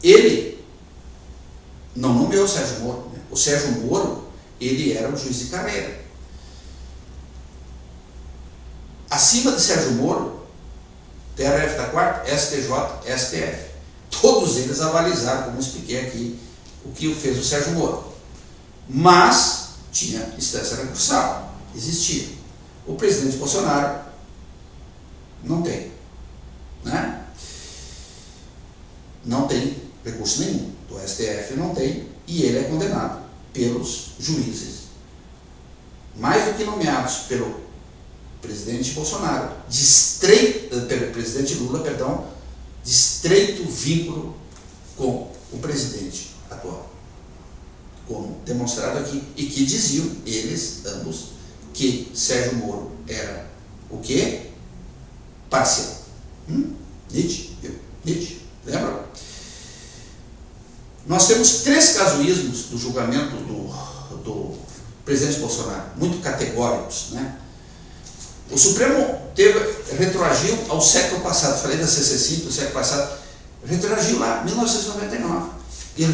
ele não nomeou o Sérgio Moro, né? O Sérgio Moro, ele era um juiz de carreira. Acima de Sérgio Moro, TRF da Quarta, STJ, STF. Todos eles avalizaram, como eu expliquei aqui, o que fez o Sérgio Moro. Mas tinha instância recursal, existia. O presidente Bolsonaro não tem, né? Não tem recurso nenhum, do STF não tem, e ele é condenado pelos juízes, mais do que nomeados pelo presidente Bolsonaro, pelo presidente Lula, perdão, de estreito vínculo com o presidente atual, como demonstrado aqui, e que diziam, eles, ambos, que Sérgio Moro era o quê? Parcial. Nietzsche, lembra? Nós temos 3 casuísmos do julgamento do presidente Bolsonaro, muito categóricos, né? O Supremo retroagiu ao século passado, falei da CC5 do século passado, retroagiu lá, 1999, e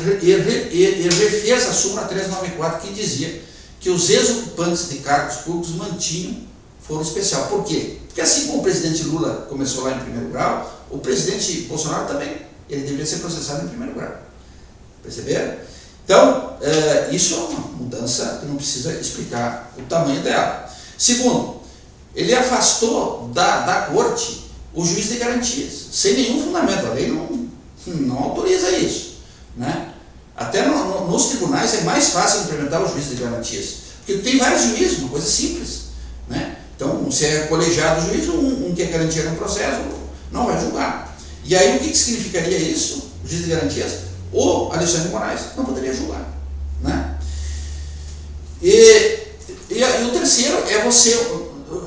refez a súmula 394, que dizia que os ex-ocupantes de cargos públicos mantinham foro especial. Por quê? Porque assim como o presidente Lula começou lá em primeiro grau, o presidente Bolsonaro também, ele deveria ser processado em primeiro grau. Perceberam? Então, isso é uma mudança que não precisa explicar o tamanho dela. Segundo, ele afastou da corte o juiz de garantias, sem nenhum fundamento. A lei não autoriza isso, né? Até nos tribunais é mais fácil implementar o juiz de garantias, porque tem vários juízes, uma coisa simples, né? Então, se é colegiado o juiz, um que é garantia no processo, não vai julgar. E aí, o que significaria isso? O juiz de garantias? O Alexandre de Moraes não poderia julgar, né? E o terceiro é você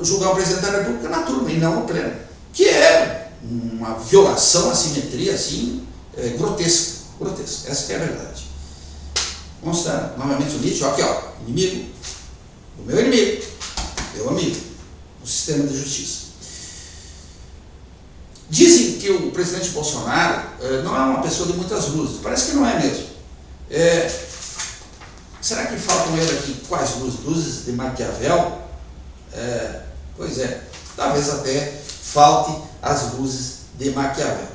julgar o presidente da República na turma e não no pleno, que é uma violação, uma simetria assim, grotesca, essa que é a verdade. Vamos dar novamente o Nietzsche, aqui ó, inimigo, o meu inimigo, meu amigo, o sistema de justiça. Dizem que o presidente Bolsonaro não é uma pessoa de muitas luzes, parece que não é mesmo. Será que faltam ele aqui quais luzes? Luzes de Maquiavel? Pois é, talvez até falte as luzes de Maquiavel.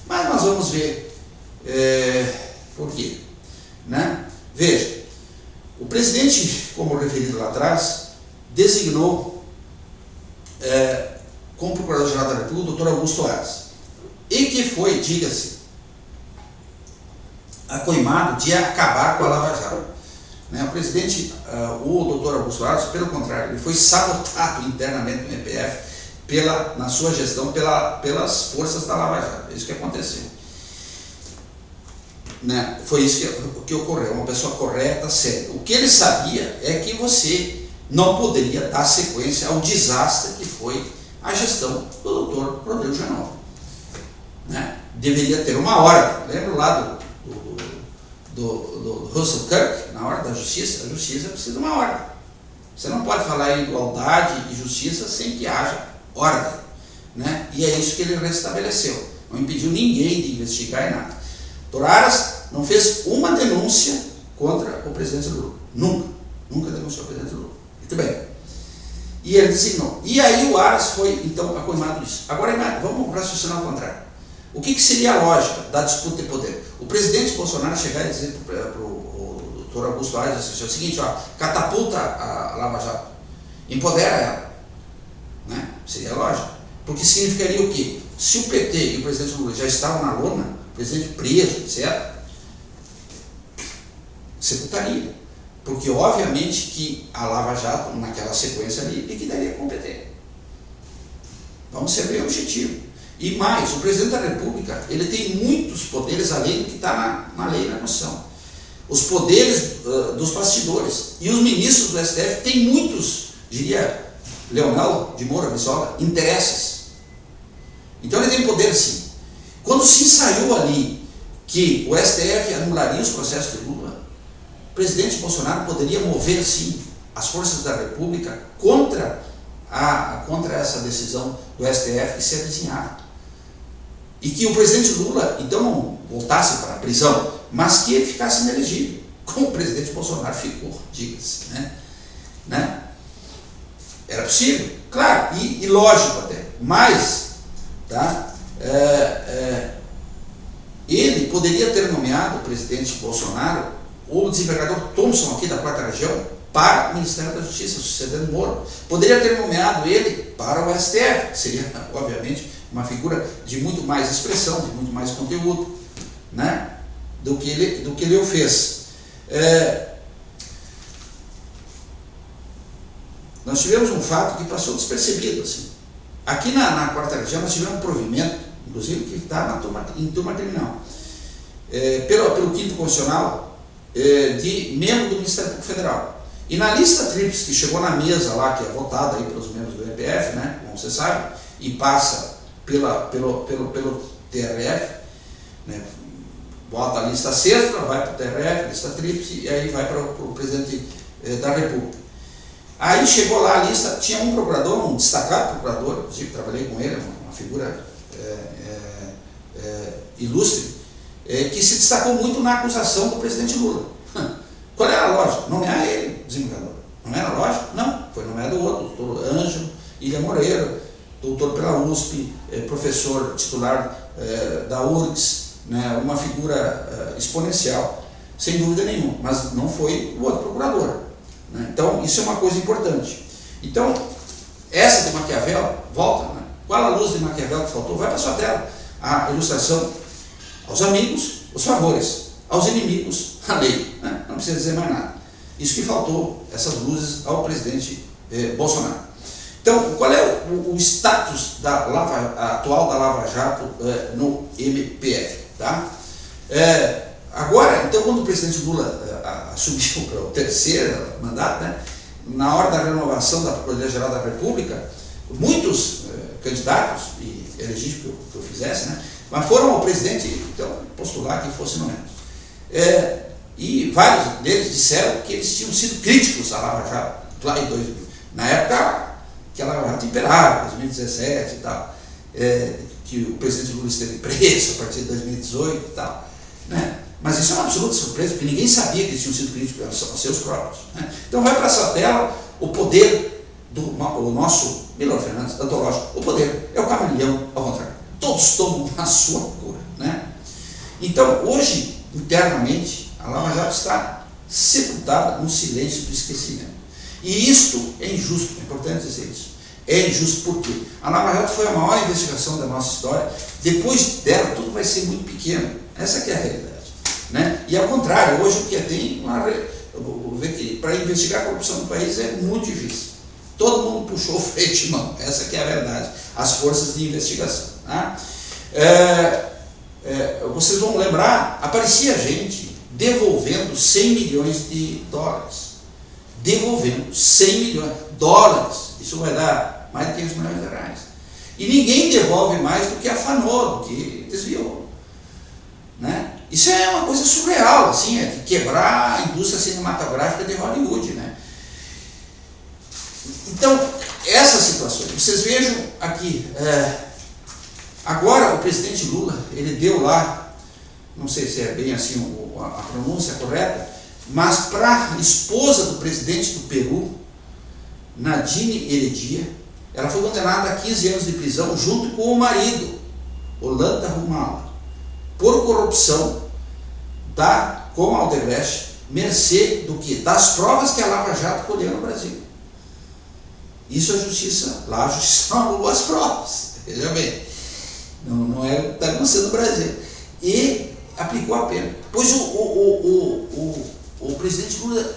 Mas nós vamos ver por quê, né? Veja, o presidente, como referido lá atrás, designou como Procurador-Geral da República o doutor Augusto Aras, e que foi, diga-se, acoimado de acabar com a Lava Jato. O presidente, o doutor Augusto Aras, pelo contrário, ele foi sabotado internamente no MPF, na sua gestão, pelas forças da Lava Jato. É isso que aconteceu. Foi isso que ocorreu, uma pessoa correta, séria. O que ele sabia é que você não poderia dar sequência ao desastre que foi a gestão do doutor Rodrigo Janot. Deveria ter uma ordem. Lembra lá do Russell Kirk, na ordem da justiça? A justiça precisa de uma ordem. Você não pode falar em igualdade e justiça sem que haja ordem. E é isso que ele restabeleceu. Não impediu ninguém de investigar em nada. Doutor Aras não fez uma denúncia contra o presidente Lula. Nunca. Nunca denunciou o presidente Lula. Muito bem. E ele designou. E aí o Aras foi, então, acoimado disso. Agora, vamos raciocinar ao contrário. O que seria a lógica da disputa de poder? O presidente Bolsonaro chegar e dizer para o doutor Augusto Aras assim, o seguinte, ó, catapulta a Lava Jato, empodera ela. Né? Seria a lógica. Porque significaria o quê? Se o PT e o presidente Lula já estavam na lona, o presidente preso, etc., sepultaria. Porque, obviamente, que a Lava Jato, naquela sequência ali, liquidaria com o PT. Vamos ser bem objetivos. E mais, o presidente da República, ele tem muitos poderes além do que está na lei e na Constituição. Os poderes dos bastidores. E os ministros do STF têm muitos, diria Leonel de Moura Brizola, interesses. Então ele tem poder sim. Quando se ensaiou ali que o STF anularia os processos de Lula, o presidente Bolsonaro poderia mover sim as forças da República contra essa decisão do STF que se avizinhava. E que o presidente Lula, então, não voltasse para a prisão, mas que ele ficasse inelegível, como o presidente Bolsonaro ficou, diga-se. Né? Era possível, claro, e lógico até, mas tá, ele poderia ter nomeado o presidente Bolsonaro, ou o desembargador Thompson, aqui da 4ª Região, para o Ministério da Justiça, sucedendo Moro. Poderia ter nomeado ele para o STF, seria, obviamente, uma figura de muito mais expressão, de muito mais conteúdo, né, do que ele o fez. Nós tivemos um fato que passou despercebido. Assim. Aqui na 4ª Região nós tivemos um provimento, inclusive que está em turma criminal, pelo 5º Constitucional, de membro do Ministério Público Federal. E na lista tríplice que chegou na mesa lá, que é votada aí pelos membros do MPF, né, como você sabe, e passa pelo TRF, né, bota a lista sexta, vai para o TRF, lista tríplice, e aí vai para o presidente da República. Aí chegou lá a lista, tinha um procurador, um destacado procurador, inclusive trabalhei com ele, uma figura ilustre, que se destacou muito na acusação do presidente Lula. Qual era a lógica? Nomear ele, desembargador. Não era a lógica? Não, foi nomeado o outro, doutor Ângelo Ilha Moreira, doutor pela USP, professor titular da URGS, né, uma figura exponencial, sem dúvida nenhuma, mas não foi o outro procurador. Né? Então, isso é uma coisa importante. Então, essa de Maquiavel, volta, né? Qual a luz de Maquiavel que faltou? Vai para a sua tela. A ilustração: aos amigos, os favores, aos inimigos, a lei. Né? Não precisa dizer mais nada. Isso que faltou, essas luzes, ao presidente Bolsonaro. Então, qual é o status atual da Lava Jato no MPF? Tá? Agora, então, quando o presidente Lula assumiu para o 3º mandato, né, na hora da renovação da Procuradoria-Geral da República, muitos candidatos, e é legítimo que eu fizesse, né, mas foram ao presidente então, postular que fosse nomeado. E vários deles disseram que eles tinham sido críticos à Lava Jato, lá em 2000. Na época que a Lava Jato imperava, 2017 e tal, que o presidente Lula esteve preso a partir de 2018 e tal. Né? Mas isso é uma absoluta surpresa, porque ninguém sabia que eles tinham sido críticos aos seus próprios. Né? Então vai para essa tela o poder do nosso Milor Fernandes, antológico. O poder é o camaleão ao contrário. Todos tomam a sua cor. Né? Então, hoje, internamente, a Lava Jato está sepultada no silêncio do esquecimento. E isto é injusto, é importante dizer isso. É injusto porque a Lava Jato foi a maior investigação da nossa história. Depois dela, tudo vai ser muito pequeno. Essa que é a realidade. Né? E ao contrário, hoje o que tem eu vou ver que para investigar a corrupção no país é muito difícil. Todo mundo puxou o freio de mão. Essa que é a verdade. As forças de investigação. Né? Vocês vão lembrar, aparecia gente devolvendo 100 milhões de dólares. Devolvendo 100 milhões de dólares. Isso vai dar mais de 500 milhões de reais. E ninguém devolve mais do que afanou, do que desviou. Né? Isso é uma coisa surreal, assim, de quebrar a indústria cinematográfica de Hollywood. Né? Então, essas situações, vocês vejam aqui, agora o presidente Lula, ele deu lá, não sei se é bem assim a pronúncia correta, mas para a esposa do presidente do Peru, Nadine Heredia, ela foi condenada a 15 anos de prisão junto com o marido, Ollanta Humala, por corrupção com a Odebrecht, mercê do que? Das provas que a Lava Jato colheu no Brasil. Isso a justiça não anulou as provas, veja bem, não é está acontecendo no Brasil, e aplicou a pena. Pois o presidente Lula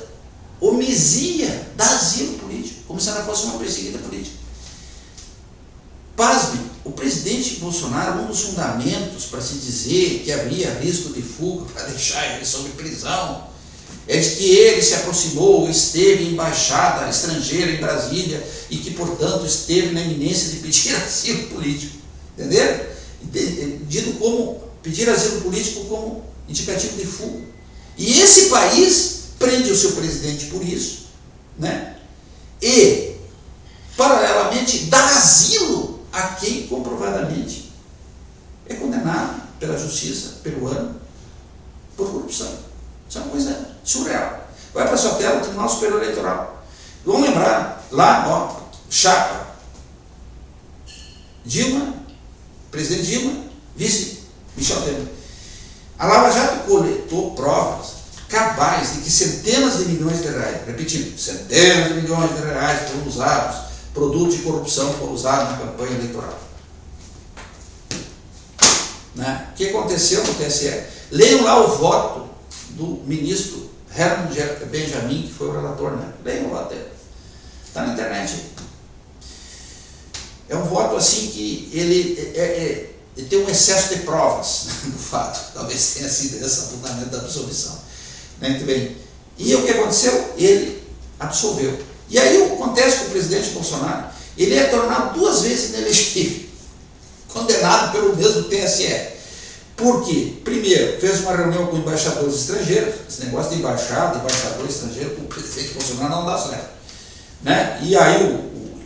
omisia dar asilo político, como se ela fosse uma perseguida política. Pasme, o presidente Bolsonaro, um dos fundamentos para se dizer que havia risco de fuga para deixar ele sob prisão, é de que ele se aproximou, esteve em embaixada estrangeira em Brasília e que, portanto, esteve na iminência de pedir asilo político. Entenderam? Dito como pedir asilo político como indicativo de fuga. E esse país prende o seu presidente por isso, né? E, paralelamente, dá asilo a quem comprovadamente é condenado pela justiça peruana por corrupção. Isso é uma coisa surreal. Vai para a sua tela, o Tribunal Superior Eleitoral. Vamos lembrar, lá, ó, chapa, Dilma, presidente Dilma, vice Michel Temer. A Lava Jato coletou provas cabais de que centenas de milhões de reais, repetindo, centenas de milhões de reais foram usados, produtos de corrupção foram usados na campanha eleitoral. Né? O que aconteceu no TSE? Leiam lá o voto do ministro Herman Benjamin, que foi o relator, né? Leiam o voto dele. Está na internet aí. É um voto assim que ele tem um excesso de provas, né, do fato. Talvez tenha sido esse o fundamento da absolvição. Né? Muito bem. E o que aconteceu? Ele absolveu. E aí acontece com o presidente Bolsonaro, ele é tornado 2 vezes inelegível, condenado pelo mesmo TSE. Por quê? Primeiro, fez uma reunião com embaixadores estrangeiros, esse negócio de embaixador estrangeiro com o presidente Bolsonaro não dá certo. Né? E aí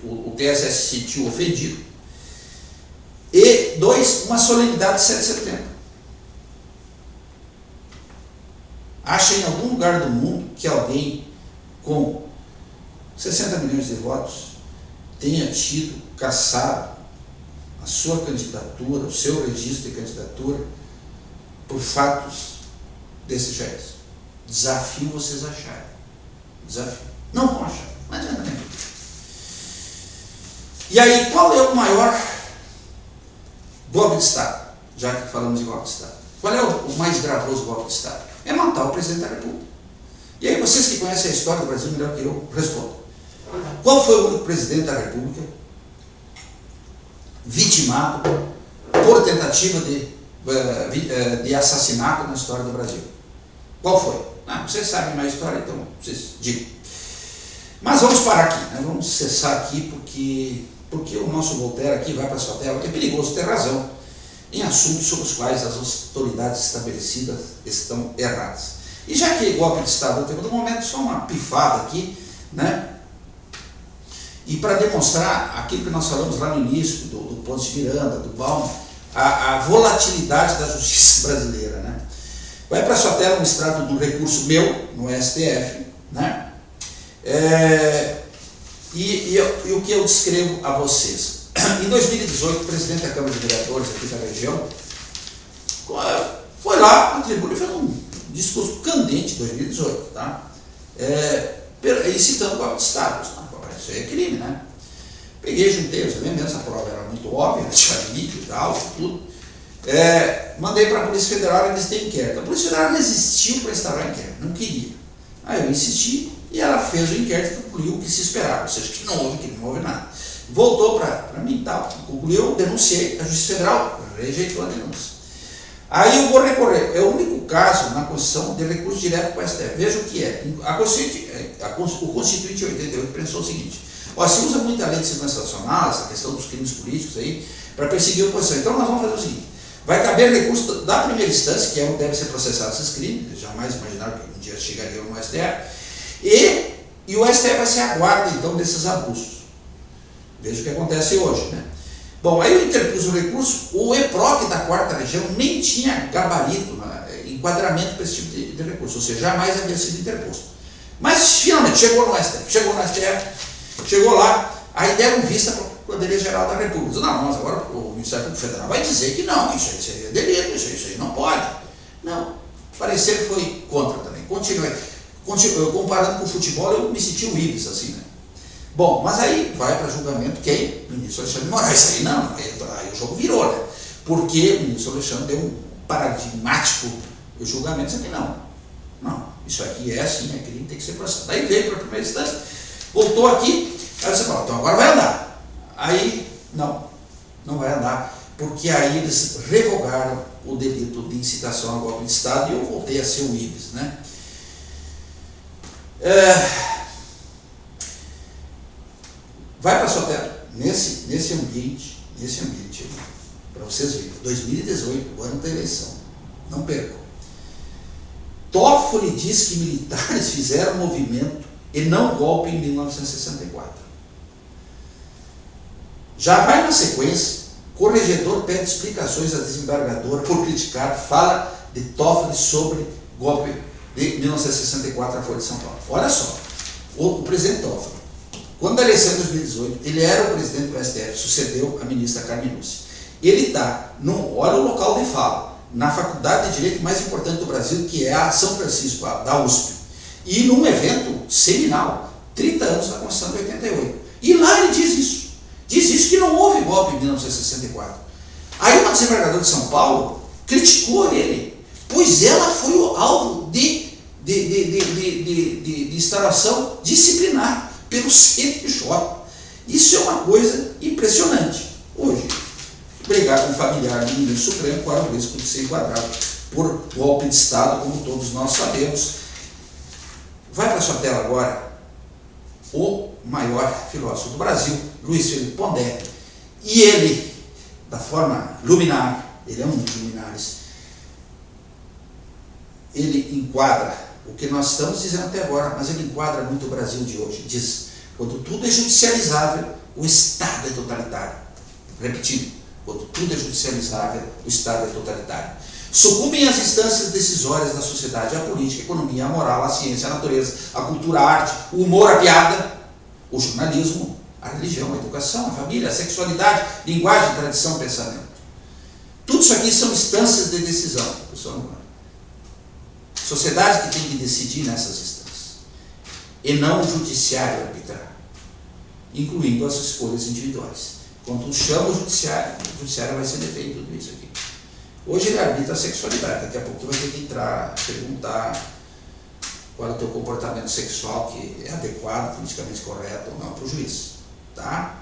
o TSE se sentiu ofendido. E 2, uma solenidade de 7 de setembro. Acha em algum lugar do mundo que alguém com 60 milhões de votos tenha tido, caçado a sua candidatura, o seu registro de candidatura, por fatos desse jeito? Desafio vocês acharem. Desafio. Não vão achar. Não adianta nem. E aí, qual é o maior golpe de Estado? Já que falamos de golpe de Estado. Qual é o mais gravoso golpe de Estado? É matar o presidente da República. E aí, vocês que conhecem a história do Brasil, melhor que eu, respondam. Qual foi o único presidente da República vitimado por tentativa de assassinato na história do Brasil? Qual foi? Vocês sabem mais a história, então vocês digam. Mas vamos parar aqui, né? Vamos cessar aqui porque o nosso Voltaire aqui vai para a sua tela. É perigoso ter razão em assuntos sobre os quais as autoridades estabelecidas estão erradas. E já que golpe de Estado é o tema do momento, só uma pifada aqui, né? E para demonstrar aquilo que nós falamos lá no início, do Ponce de Miranda, do Baum, a volatilidade da justiça brasileira, né? Vai para a sua tela um extrato do recurso meu, no STF, né? E o que eu descrevo a vocês. Em 2018, o presidente da Câmara de Vereadores aqui da região foi lá na tribuna e fez um discurso candente em 2018, tá? E citando o golpe de Estado. Isso aí é crime, né? Peguei, juntei os elementos, a prova era muito óbvia, tinha vídeo e tal, tudo. Mandei para a Polícia Federal, eles têm inquérito. A Polícia Federal resistiu para instaurar inquérito, não queria. Aí eu insisti e ela fez o inquérito e concluiu o que se esperava, ou seja, que não houve nada. Voltou para mim e tal, concluiu, denunciei, a Justiça Federal rejeitou a denúncia. Aí eu vou recorrer, é o único caso na Constituição de recurso direto para o STF. Veja o que é. O Constituinte 88 pensou o seguinte: se usa muito a lei de segurança nacional, essa questão dos crimes políticos aí, para perseguir a oposição. Então nós vamos fazer o seguinte: vai caber recurso da primeira instância, que é onde devem ser processados esses crimes, eles jamais imaginaram que um dia chegariam no STF, e o STF vai ser a guarda então desses abusos. Veja o que acontece hoje, né? Bom, aí eu interpus o recurso, o EPROC da 4ª região nem tinha gabarito em enquadramento para esse tipo de recurso, ou seja, jamais havia sido interposto. Mas finalmente chegou no STF, chegou lá, aí deram vista para a Procuradoria-Geral da República. Não, mas agora o Ministério Público Federal vai dizer que não, isso aí é delito, isso aí não pode. Não, o parecer foi contra também. Continuei, comparando com o futebol, eu me senti o Ibis, assim, né? Bom, mas aí vai para julgamento quem? O ministro Alexandre de Moraes. Aí não, aí o jogo virou, né? Porque o ministro Alexandre deu um paradigmático julgamento, isso aqui não, isso aqui é assim, é crime, tem que ser processado. Aí veio para a primeira instância, voltou aqui, aí você falou, então agora vai andar. Aí, não vai andar, porque aí eles revogaram o delito de incitação a golpe de Estado e eu voltei a ser o Ibis, né? Vai para a sua tela, nesse ambiente aí, para vocês verem, 2018, o ano da eleição, não percam. Toffoli diz que militares fizeram movimento e não golpe em 1964. Já vai na sequência, corregedor pede explicações a desembargadora por criticar fala de Toffoli sobre golpe de 1964 na Folha de São Paulo. Olha só, o presidente Toffoli, quando a eleição de 2018, ele era o presidente do STF, sucedeu a ministra Carmen Lúcia. Ele está, olha o local de fala, na faculdade de Direito mais importante do Brasil, que é a São Francisco, da USP. E num evento seminal, 30 anos da Constituição de 88. E lá ele diz isso que não houve golpe em 1964. Aí uma desembargadora de São Paulo criticou ele, pois ela foi o alvo de instalação disciplinar pelo CNJ. Isso é uma coisa impressionante. Hoje, brigar com o familiar do ministro Supremo corre o risco de ser enquadrado por golpe de Estado, como todos nós sabemos. Vai para a sua tela agora o maior filósofo do Brasil, Luiz Felipe Pondé. E ele, da forma luminar, ele é um dos luminares, ele enquadra o que nós estamos dizendo até agora, mas ele enquadra muito o Brasil de hoje. Diz, quando tudo é judicializável, o Estado é totalitário. Repetindo, quando tudo é judicializável, o Estado é totalitário. Sucumbem às instâncias decisórias da sociedade, a política, a economia, a moral, a ciência, a natureza, a cultura, a arte, o humor, a piada, o jornalismo, a religião, a educação, a família, a sexualidade, linguagem, tradição, pensamento. Tudo isso aqui são instâncias de decisão, pessoal. Sociedade que tem que decidir nessas instâncias, e não o judiciário arbitrar, incluindo as escolhas individuais. Quando chama o judiciário vai ser defeito tudo isso aqui. Hoje ele arbitra a sexualidade, daqui a pouco vai ter que entrar, perguntar qual é o teu comportamento sexual que é adequado, politicamente correto ou não para o juiz. Tá?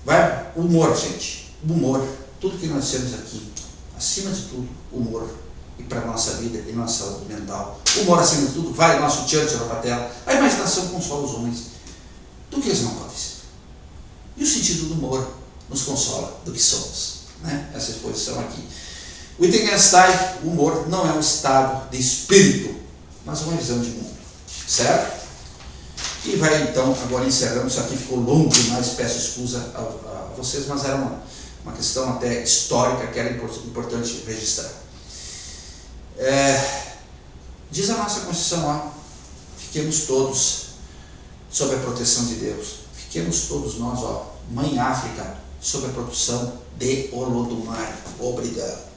Vai, humor, gente. Humor, tudo que nós temos aqui, acima de tudo, humor. E para a nossa vida e nossa saúde mental. Humor acima de tudo, vai o nosso Churchill para a tela. A imaginação consola os homens do que eles não podem ser. E o sentido do humor nos consola do que somos. Né? Essa exposição aqui. Wittgenstein, o humor não é um estado de espírito, mas uma visão de mundo. Certo? E vai então, agora encerrando, isso aqui ficou longo demais, peço excusa a vocês, mas era uma questão até histórica que era importante registrar. Diz a nossa Constituição lá, fiquemos todos sob a proteção de Deus, fiquemos todos nós, Mãe África, sob a proteção de Olodumare. Obrigado.